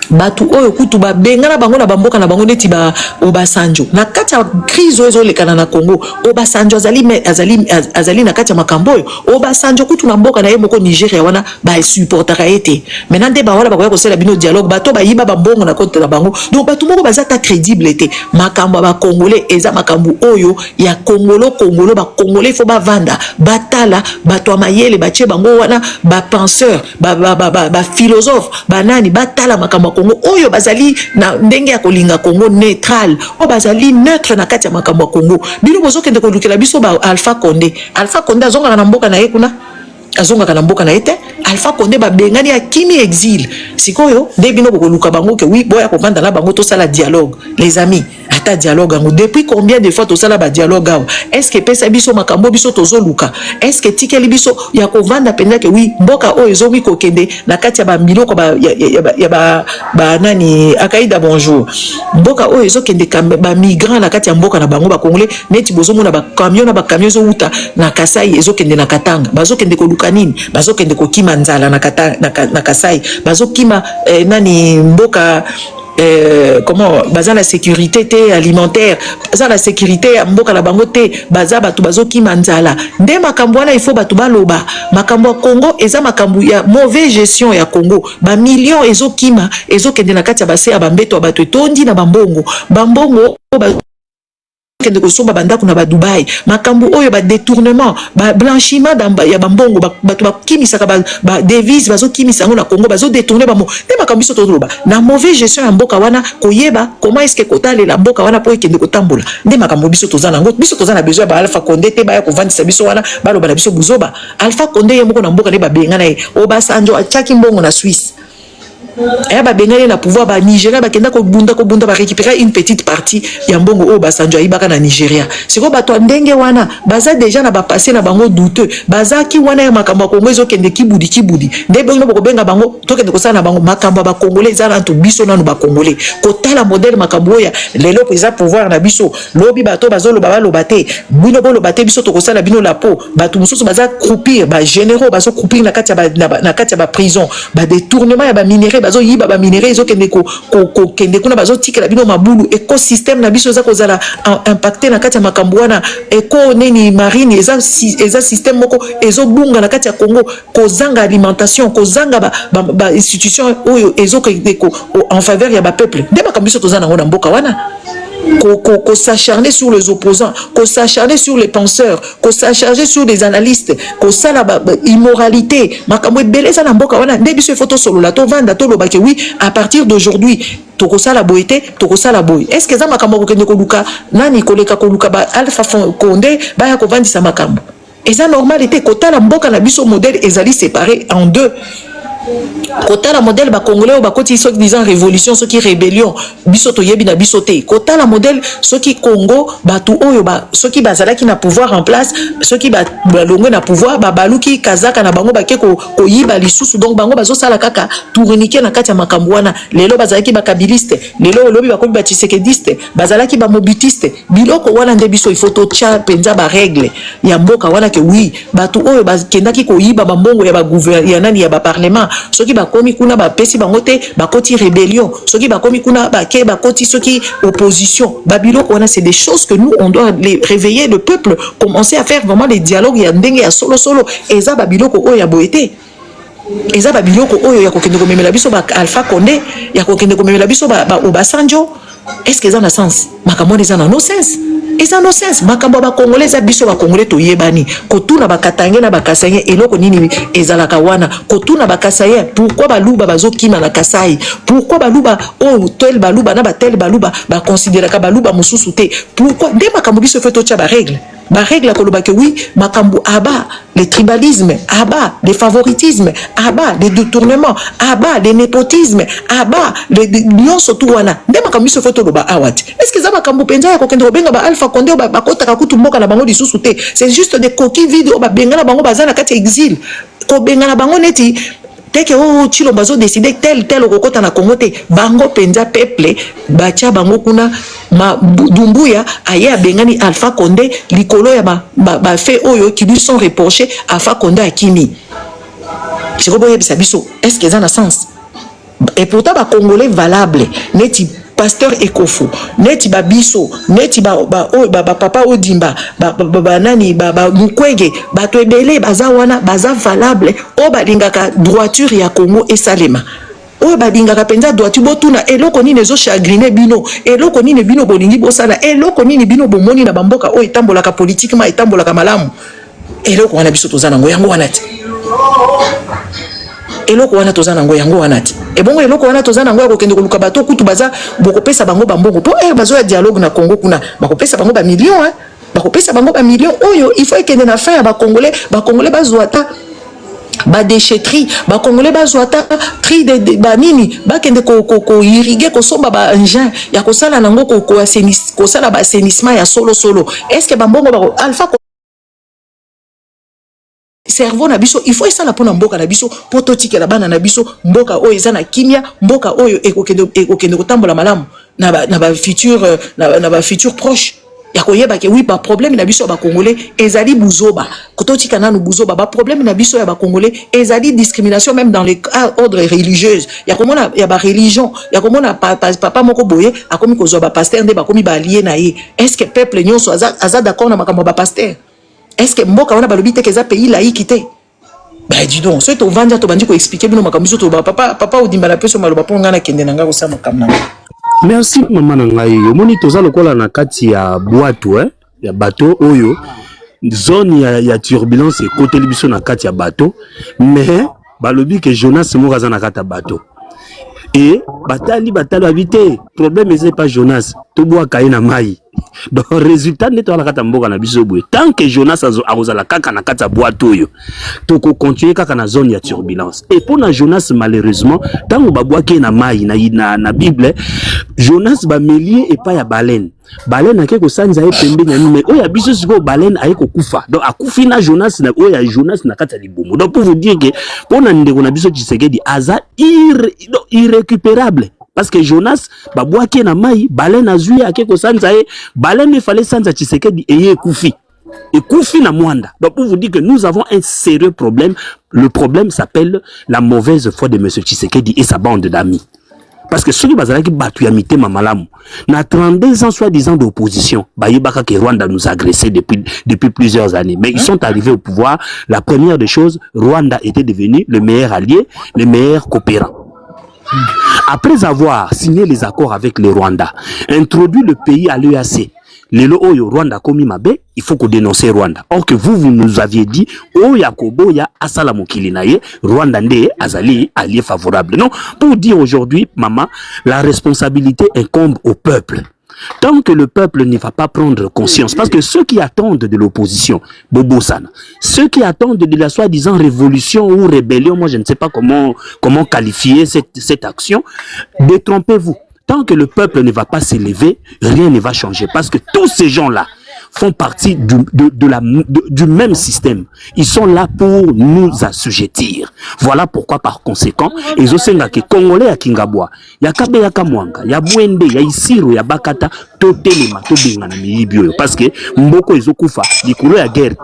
batu oyo kutu ba bengana bango na bamboka na bango neti ba Obasanjo na kati ya crise oyo lekana na Congo. Obasanjo azali na kati ya makambo oyo Obasanjo kutu na mboka na ye moko Nigeria wana ba supportera ete maintenant de ba wala ba ko sala bino dialogue bato ba yiba bambongo na côté na bango. Donc batu moko bazata crédible ete makambo ba congolais eza makambo oyo ya Congolo ba congolais faut ba vanda batala bato amayele ba che bango wana ba penseur ba philosophe banani batala makambo Congo oyo bazali na ndenge ya kolinga Congo neutral o bazali neutre na kati ya makambo Congo bino bozo kende ko lukela biso ba Alpha Condé azonga na mboka na ye kuna azonga kana mboka na ete Alpha Condé ba bengani ya kimi exil sikoyo de bino ko luka bango ke oui boya ko kanda na bango to sala dialogue les amis ata dialogue ngo depuis combien de fois to sala ba dialogue est-ce que pesa biso makambo biso tozo luka est-ce que tikeli biso ya ko vanda penda ke oui mboka o ezomi ko kende na kati ya ba miloko ba nani akaida bonjour mboka o ezo kende ba migrant na kati ya mboka na bango ba congolais neti bozo mona ba camion zo uta na Kasai ezo kende na Katanga bazo kende ko luka nini bazo kende ko kima nzala na Kasai bazo kima nani mboka comment baza la sécurité te alimentaire baza la sécurité ya mboka la bango te baza batu bazo kima nzala nde makambo wana il faut batu baloba makambo ya Congo eza makambo ya mauvaise gestion ya Congo ba millions ezo kima ezo kende na kati ya base ya bambeto batu etondi na bambongo kende ko somba banda kuna ba Dubai makambo oyo ba détournement ba blanchiment ya bambongo batu ba kimisa ba devise bazo kimisa na Congo bazo détourner ba mo te makambo so toloba na mauvaise gestion ya mboka wana koyeba comment est-ce que kotale la mboka wana po kende ko tambola nde makambo biso tozana ngo biso tozana besoin ba Alpha Condé te ba ya ko vandisa biso wana ba loba na biso buzoba Alpha Condé yemoko na mboka ne ba benga na ye Obasanjo achaki mbongo na Suisse aya babengani na pouvoir ba Nigeria bakenda ko bunda ba récupérer une petite partie ya mbongo o basanjo ayibaka na Nigeria. Siko bato ndenge wana baza déjà na ba passé na bango douteux baza ki wana ya makambo ya Kongo ezokende kibudi nde bongo bokobenga bango tokende kosala na bango makambo ba Congolais za na to biso nanu ba Congolais kotala modèle makambo ya lelo pesa pouvoir na biso lobi bato bazolo baloba te bino boloba te biso tokosala bino la peau bato mususu baza croupir ba généraux bazo croupir na kati ya ba prison ba détournement ya ba minéraux bazo yiba ba minéraux ezokende ko kende kuna bazo tikela bino mabulu écosystème na biso za kozala impacté na kati ya makambo wana éco neni marine eza système moko ezobunga na kati ya Congo kozanga alimentation kozanga ba institution oyo ezokende ko en faveur ya ba peuple nde makambo biso tozana ngona mboka wana qu'on s'acharner sur les opposants, qu'on s'acharner sur les penseurs, qu'on s'acharner sur les analystes, qu'on s'ala immoralité. Makamwe beleza na mboka wana ndebiso photo solo la to vanda to loba ke oui à partir d'aujourd'hui toko sala boité toko sala boy. Est-ce que za makambo ko ko luka nani koleka ko luka ba Alpha Condé ba ya ko vandisa makambo. Et ça normalité kota la mboka na biso modèle ezali séparé en deux. Kota la modèle ba congolais ou ba koti so disant révolution so qui rébellion biso to yebi na biso te kota la modèle so qui Congo ba tu oyo ba so qui bazala qui na pouvoir en place so qui ba longue na pouvoir ba baluki kazaka na bango ba ke ko yiba lisusu donc bango bazo sala kaka tourniquer na kati ya makambo wana lelo bazala ki ba kabiliste lelo lobi ba ko ba tshisekediste bazala ki ba mobitiste biloko wana nde biso il faut to cha penza ba règle ya mboka wana ke oui ba tu oyo ba kendaki ko yiba ba mbongo ya ba gouvernement ya nani ya ba parlement soki bakomi kuna bapesi bango te bakoti rébellion soki bakomi kuna bake bakoti soki opposition babiloko wana c'est des choses que nous on doit les réveiller le peuple commencer à faire vraiment des dialogues ya ndenge ya solo eza babiloko oyo ya boete eza babiloko oyo ya kokende komemela biso ba Alpha Condé ya kokende komemela biso ba Obasanjo. Est-ce que ça a sens makambo eza na no sense eza no sense makambo ba Congolais za biso ba Congolais to yebani kotuna ba Katange na ba Kasai eloko nini ezalaka wana kotuna ba Kasai pourquoi baluba bazokima na Kasai pourquoi baluba oh tel baluba na ba tel baluba ba considérer ka baluba mususu te pourquoi nde makambo biso fait to cha ba règle koloba que oui makambo aba le tribalisme aba le favoritisme aba le détournement aba le népotisme aba le nyonso tu wana nde makambo biso fait to loba awati est-ce que ça makambo penza ya kokende benga ba Alpha Condé ba kota kutu mboka na bango lisusu te c'est juste des coquilles vides ba benga na bango bazana kati exil ko benga na bango neti teke o chilo bazo décider tel okokota na Congo te bango penza peuple bacha bango kuna Dumbuya aye abengani Alpha Condé likolo ya ba fait oyo qui lui sont reprochés Alpha Condé akimi siko boye biso est-ce que ça a sens et pourtant ba Congolais valable neti pasteur Ekofo neti babiso neti ba papa Odimba ba nani ba Mukwege ba to ebele baza wana baza valable o balingaka droiture ya Congo esalema o balingaka penza droiture botuna eloko nini ezo chagriner bino eloko nini bino bolingi bosala eloko nini bino bomoni na bamboka o etambolaka politiquement etambolaka malamu eloko wana biso tozana ngo yango wana ti eloko wana tozana ngo yango wana ti ebongo eloko wana tozana ngo akokende koluka bato kutu baza bokopesa bango bambongo po bazo ya dialogue na Congo kuna bakopesa bango ba millions bakopesa bango ba millions oyo il faut ekende na fin ya ba Congolais bazwata ba déchetterie ba Congolais bazwata tri de banini bakende ko irriguer ko somba ba engin ya ko sala nango ko sala ba assainissement ya solo est-ce que bambongo ba Alpha cerveau na biso il faut ça la pona mboka na biso pototike la bana na biso mboka oyo eza na kimia mboka oyo ekokende kotambola malamu na ba futur proche ya koyeba ke oui ba problème na biso ba Congolais ezali buzoba kototika nanu buzoba ba problème na biso ya ba Congolais ezali discrimination même dans les ordres religieuses ya komona ya ba religion ya komona papa moko boye akomi kozwa ba pasteur nde bakomi ba allié na ye est-ce que peuple nyonso aza d'accord na makambo ba pasteur est-ce que mboka wana balobi te keza pays laïque te bah dis donc so to vanja to bandi ko expliquer bino makambo so to papa Odimba na peso maloba ponga na kende nanga ko sa makambo. Merci maman na ngai omoni toza lokola na kati ya boato ya bateau oyo zone ya turbulence côté libiso na kati ya bateau mais balobi que Jonas moko za na kati ya bateau et batali habité problème c'est pas Jonas to boa kaina mai Donc résultat neto ala kata mboka na biso boye. Tant que Jonas azala kaka na kata boîte oyo, toko continuer kaka na zone ya turbulence. Et pour na Jonas malheureusement, tant ba boake na mai na Bible, Jonas ba melier et pas ya baleine. Baleine ake ko sanza e pembe na mais oya biso siko baleine aye ko kufa. Donc akufi na Jonas na oya Jonas na kata libomo. Donc pour vous dire que pour na ndeko na biso Tshisekedi aza irrécupérable. Parce que Jonas, babouake na mai, baleine azui ake ko sanza e, baleine il fallait sanza Tshisekedi eye kufi. Et kufi na mwanda. Donc pour vous dire que nous avons un sérieux problème. Le problème s'appelle la mauvaise foi de M. Tshisekedi et sa bande d'amis. Parce que ceux qui bazalaki batu ya mitema malamu na 32 ans soi-disant d'opposition, bayebaka que Rwanda nous a agressé depuis plusieurs années. Mais ils sont arrivés au pouvoir. La première des choses, Rwanda était devenu le meilleur allié, le meilleur coopérant. Après avoir signé les accords avec le Rwanda, introduit le pays à l'EAC, Lelo Oyo Rwanda komi mabe, il faut qu'on dénonce Rwanda. Or que vous nous aviez dit, Oya Kobo ya asala mokili na ye, Rwanda nde azali allié favorable. Non, pour dire aujourd'hui, maman, la responsabilité incombe au peuple. Tant que le peuple ne va pas prendre conscience, parce que ceux qui attendent de l'opposition, Bobo Sana, ceux qui attendent de la soi-disant révolution ou rébellion, moi je ne sais pas comment qualifier cette action, détrompez-vous. Tant que le peuple ne va pas s'élever, rien ne va changer. Parce que tous ces gens-là font partie du même système. Ils sont là pour nous assujettir. Voilà pourquoi, par conséquent, ils ont que Congolais à Kingabwa, ya Kabe ya Kamwanga, ya Bwende, ya Isiro, ya Bakata, totelema, tobenga na miyibio. Parce que mboko ezokufa likolo ya guerre,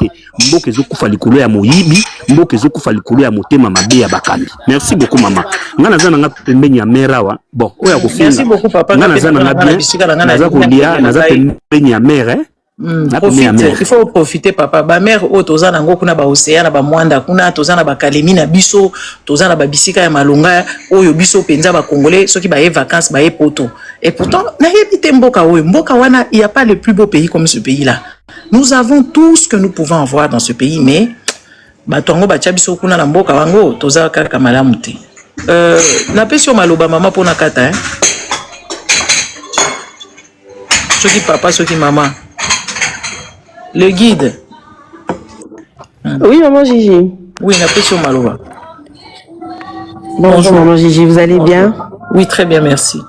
mboko ezokufa likolo ya moyibi, mboko ezokufa likolo ya motema mabe ya bakambi. Merci beaucoup maman. Ngana zana nga pembeni ya merawa. Bon, oya kofinga. Merci beaucoup papa. Ngana zana nga bien. Naza kolia, naza pembeni ya mere. Il faut profiter papa ba mère o tozana ngo kuna ba océan ba mwanda kuna tozana ba kalemi na biso tozana ba bisika ya malonga oyo biso penza ba congolais ceux qui ba vacances ba poto et pourtant na yebite mboka oyo mboka wana il y a pas le plus beau pays comme ce pays là. Nous avons tout ce que nous pouvons avoir dans ce pays mais ba tongo ba biso kuna na mboka wango tozala kaka malamu te. Na pesio maloba mama pona kata hein. Ceux qui papa ceux qui maman. Le guide. Oui, maman Gigi. Oui, la pression Maloba. Bonjour, maman Gigi, vous allez bien? Oui, très bien, merci.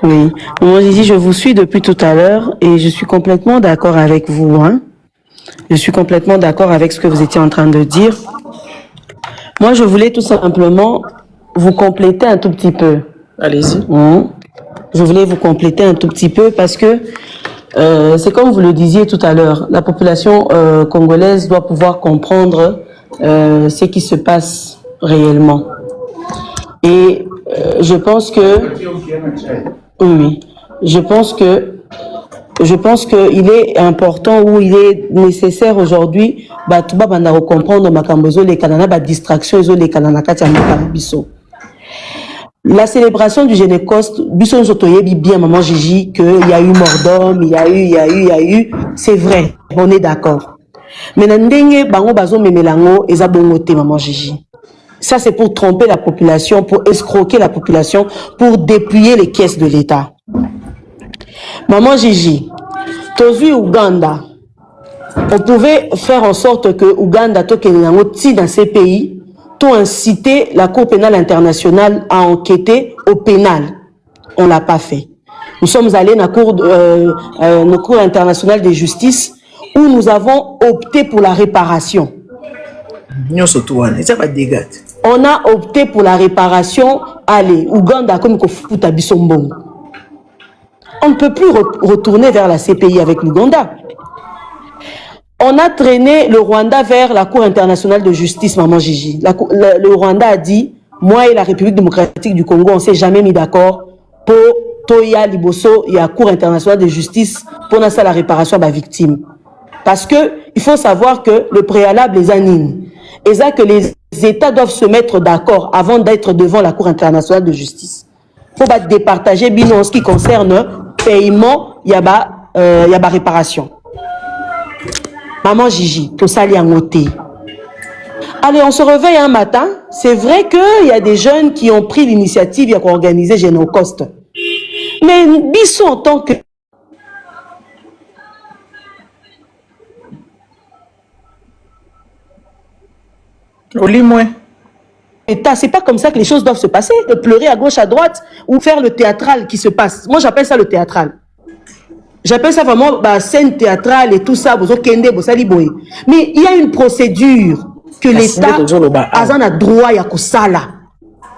Oui, maman Gigi, je vous suis depuis tout à l'heure et je suis complètement d'accord avec vous. Hein? Je suis complètement d'accord avec ce que vous étiez en train de dire. Moi, je voulais tout simplement vous compléter un tout petit peu. Allez-y. Je voulais vous compléter un tout petit peu parce que c'est comme vous le disiez tout à l'heure, la population congolaise doit pouvoir comprendre ce qui se passe réellement. Et je pense que oui, je pense que il est important ou il est nécessaire aujourd'hui tout banda comprendre makambozo les kanana ba distraction zo les kanana kati ya biso. La célébration du Génécoste, Bisson Sotoyebi bien, maman Gigi, qu'il y a eu mort d'homme, il y a eu, c'est vrai, on est d'accord. Mais n'andenge bango bazo memelango eza bongote, maman Gigi. Ça c'est pour tromper la population, pour escroquer la population, pour dépouiller les caisses de l'État. Maman Gigi, tozu Ouganda, on pouvait faire en sorte que Ouganda tokelango ti dans ces pays. Ont incité la Cour pénale internationale à enquêter au pénal. On ne l'a pas fait. Nous sommes allés dans la Cour internationale de justice où nous avons opté pour la réparation. On a opté pour la réparation. Allez, Ouganda comme Kofuta Bisombong. On ne peut plus retourner vers la CPI avec l'Ouganda. On a traîné le Rwanda vers la Cour internationale de justice, maman Gigi. Le Rwanda a dit, moi et la République démocratique du Congo, on ne s'est jamais mis d'accord pour Toya Liboso et la Cour internationale de justice pour la réparation à la victime. Parce que il faut savoir que le préalable les anime. Et ça que les États doivent se mettre d'accord avant d'être devant la Cour internationale de justice. Il faut pas départager bien en ce qui concerne paiement, il y a réparation. Maman Gigi, tout ça lié en ôté. Allez, on se réveille un matin. C'est vrai qu'il y a des jeunes qui ont pris l'initiative et qui ont organisé Génocoste. Mais Bissot, en tant que État, c'est pas comme ça que les choses doivent se passer, de pleurer à gauche, à droite, ou faire le théâtral qui se passe. Moi, j'appelle ça le théâtral. J'appelle ça vraiment scène théâtrale et tout ça. Mais il y a une procédure que l'État a droit à Kosala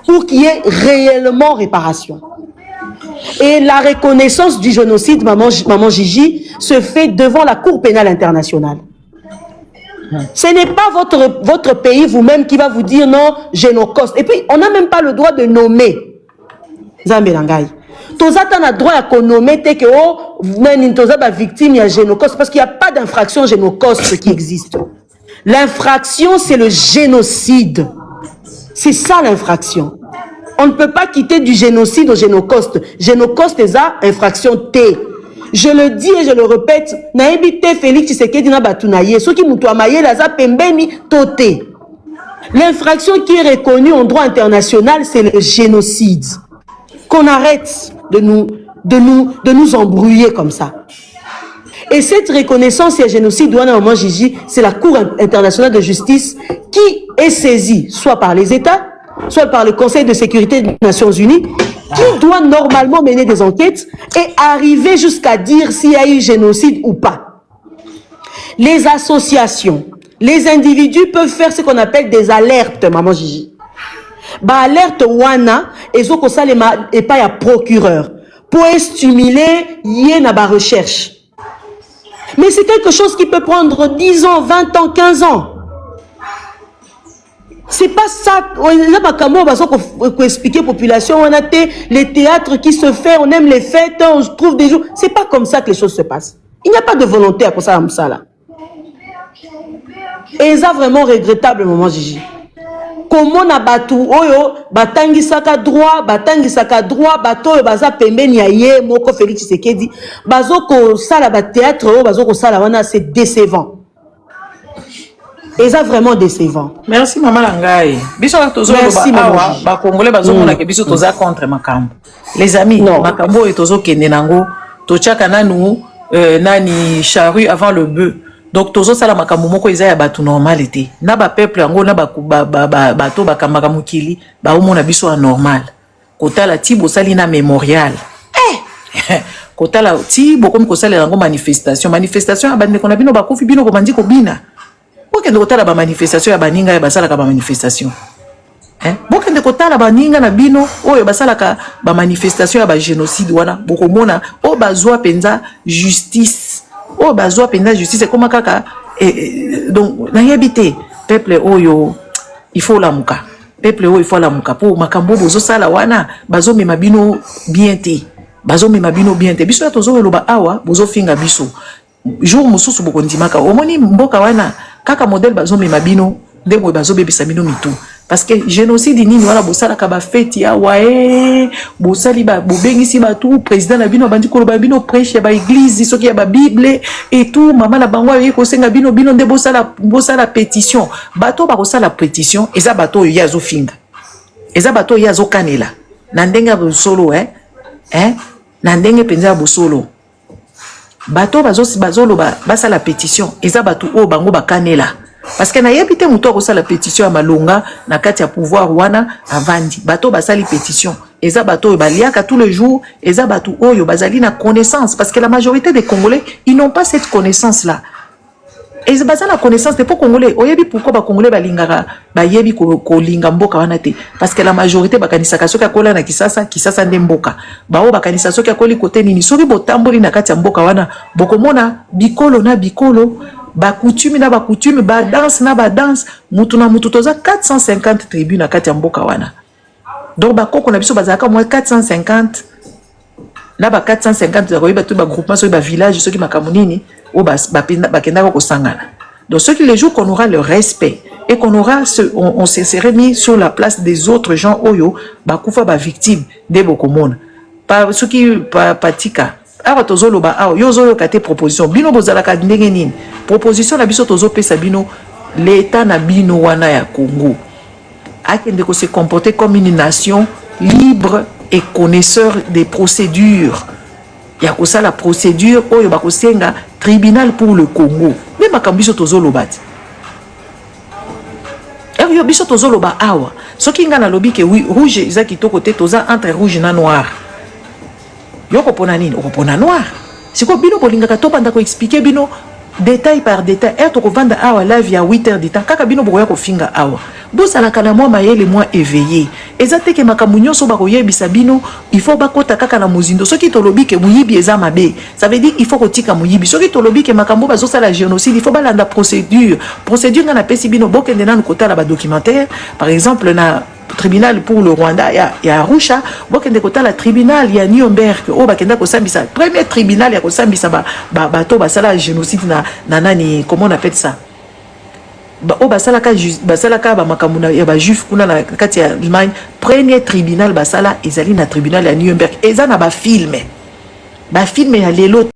pour qu'il y ait réellement réparation. Et la reconnaissance du génocide, Maman Gigi, se fait devant la Cour pénale internationale. Ce n'est pas votre pays vous-même qui va vous dire non, génocide. Et puis, on n'a même pas le droit de nommer. Zambelangay. Toza a droit à nommer que Toza victime de génocide parce qu'il n'y a pas d'infraction génocide qui existe. L'infraction, c'est le génocide. C'est ça l'infraction. On ne peut pas quitter du génocide au génocide. Génocide, c'est ça, infraction T. Je le dis et je le répète, naïbité Félix Tshisekedi na batunaye, ceux qui mutouamaye la za pembeni toté. L'infraction qui est reconnue en droit international, c'est le génocide. Qu'on arrête de nous embrouiller comme ça. Et cette reconnaissance et génocide, Maman Gigi, c'est la Cour internationale de justice qui est saisie, soit par les États, soit par le Conseil de sécurité des Nations Unies, qui doit normalement mener des enquêtes et arriver jusqu'à dire s'il y a eu génocide ou pas. Les associations, les individus peuvent faire ce qu'on appelle des alertes, Maman Gigi. Alerte wana, et zo kosalema et pas à procureur, pour stimuler yéna ba recherche. Mais c'est quelque chose qui peut prendre 10 ans, 20 ans, 15 ans. C'est pas ça. On a expliquer à la population. On a les théâtres qui se font, on aime les fêtes, on trouve des jours. C'est pas comme ça que les choses se passent. Il n'y a pas de volonté à ça comme ça là. Et c'est vraiment regrettable, Maman Gigi. Comment na batu oyo batangi saka droit, bato baza pembeni ya ye moko Félix Tshisekedi, bazoko sala ba théâtre oyo bazoko sala wana, c'est décevant. Et ça vraiment décevant. Merci Maman Langai. Biso tozo ba congolais bazomona ke biso toza contre makambo. Les amis, makambo et tozo kende nango, to chaka nanu nani charrue avant le bœuf. Donc tozo sala makambo moko eza ya batu normalité. Na ba peuple yango na bato bakambaka mukili, ba omona biso anormal. Kotala tibo sali na mémorial. Kotala tibo comme kosala yango manifestation abande kona bino bakofi bino ko bandi ko bina. Bokende kotala ba manifestation ya baninga ya basala ka ba manifestation. Bokende kotala baninga na bino oyo basala ka ba manifestation ya ba génocide wana bokomona o bazwa penza justice. Oh bazwa penza justice comme kaka donc na yebité peuple oyo il faut la muka. Peuple oyo il faut la muka pour makambo bozo sala wana bazo mema bino bien te. Bazo mema bino bien te. Biso ya tozo loba awa bozo finga biso. Jour mususu bokondimaka omoni mboka wana kaka modèle bazo mema bino ndemo bazo bebisa bino mitu parce que génocide nini wana bosala ka ba fête ya wae bosali ba bobengisi ba tout président na bino bandi ko ba bino prêche ba église soki ya ba bible et tout mama na bango yeko senga bino nde bosala pétition bato ba kosala pétition eza bato ya zo finga eza bato ya zo kanela na ndenga bosolo na ndenge penza bosolo bato bazolo basala pétition eza bato o bango bakanela parce que na yebite muto ko sala pétition ya malonga na kati ya pouvoir wana avandi bato basali pétition eza bato baliaka tous les jours eza bato oyo bazali na connaissance parce que la majorité des Congolais ils n'ont pas cette connaissance là et ils bazala connaissance des Congolais oyebi pourquoi ba Congolais balingaka ba yebi ko linga mboka wana te parce que la majorité bakanisa kasoka kola na kisasa nde mboka bao bakanisa soki akoli côté nini soki botamboli na kati ya mboka wana bokomona bikolo na bikolo ba coutume na ba coutume ba danse na ba danse mutu na mutu toza 450 tribus na kati ya mboka wana donc ba koko na biso bazaka moins 450 na ba 450 za koyeba tout ba groupement so ba village soki makamunini o ba kenda ko sangana. Donc ceux qui les jours qu'on aura le respect et qu'on aura on se serait mis sur la place des autres gens oyo ba kufa ba victime de bokomona pas ceux qui patika alors tozolo ba yozo kate proposition bino bozala ka ndenge nini proposition na biso tozo pesa bino l'état na bino wana ya Congo akende ko se comporter comme une nation libre et connaisseur des procédures. Il y a ça la procédure oyo bakosenga tribunal pour le Congo. Mais makambiso tozolo bat. oyo biso tozoloba awa soki nga na lobi ke oui rouge eza kitoko te toza entre rouge na noir yo kopona nini okopona noir siko bino bolingaka to banda ko expliquer bino détail par détail to kovanda awa live ya 8 heures du temps kaka bino bokoya kofinga awa bozalaka na mwa mayele mwa éveillé eza te ke makambo nyonso bakoyebisa bino il faut bakota kaka na mozindo soki tolobi ke muyibi eza mabe ça veut dire il faut kotika muyibi soki tolobi ke makambo bazosala génocide il faut balanda procédure nga na pesi bino bokende nanu kotala ba documentaire par exemple na tribunal pour le Rwanda ya Arusha bokende kotala tribunal ya Nuremberg o bakenda kosambisa premier tribunal ya kosambisa bato basala génocide na nani comment on appelle ça o basalaka ba makamuna ya ba juif kuna na kati ya Allemagne premier tribunal basala ezali na tribunal ya Nuremberg eza na ba film ya lelo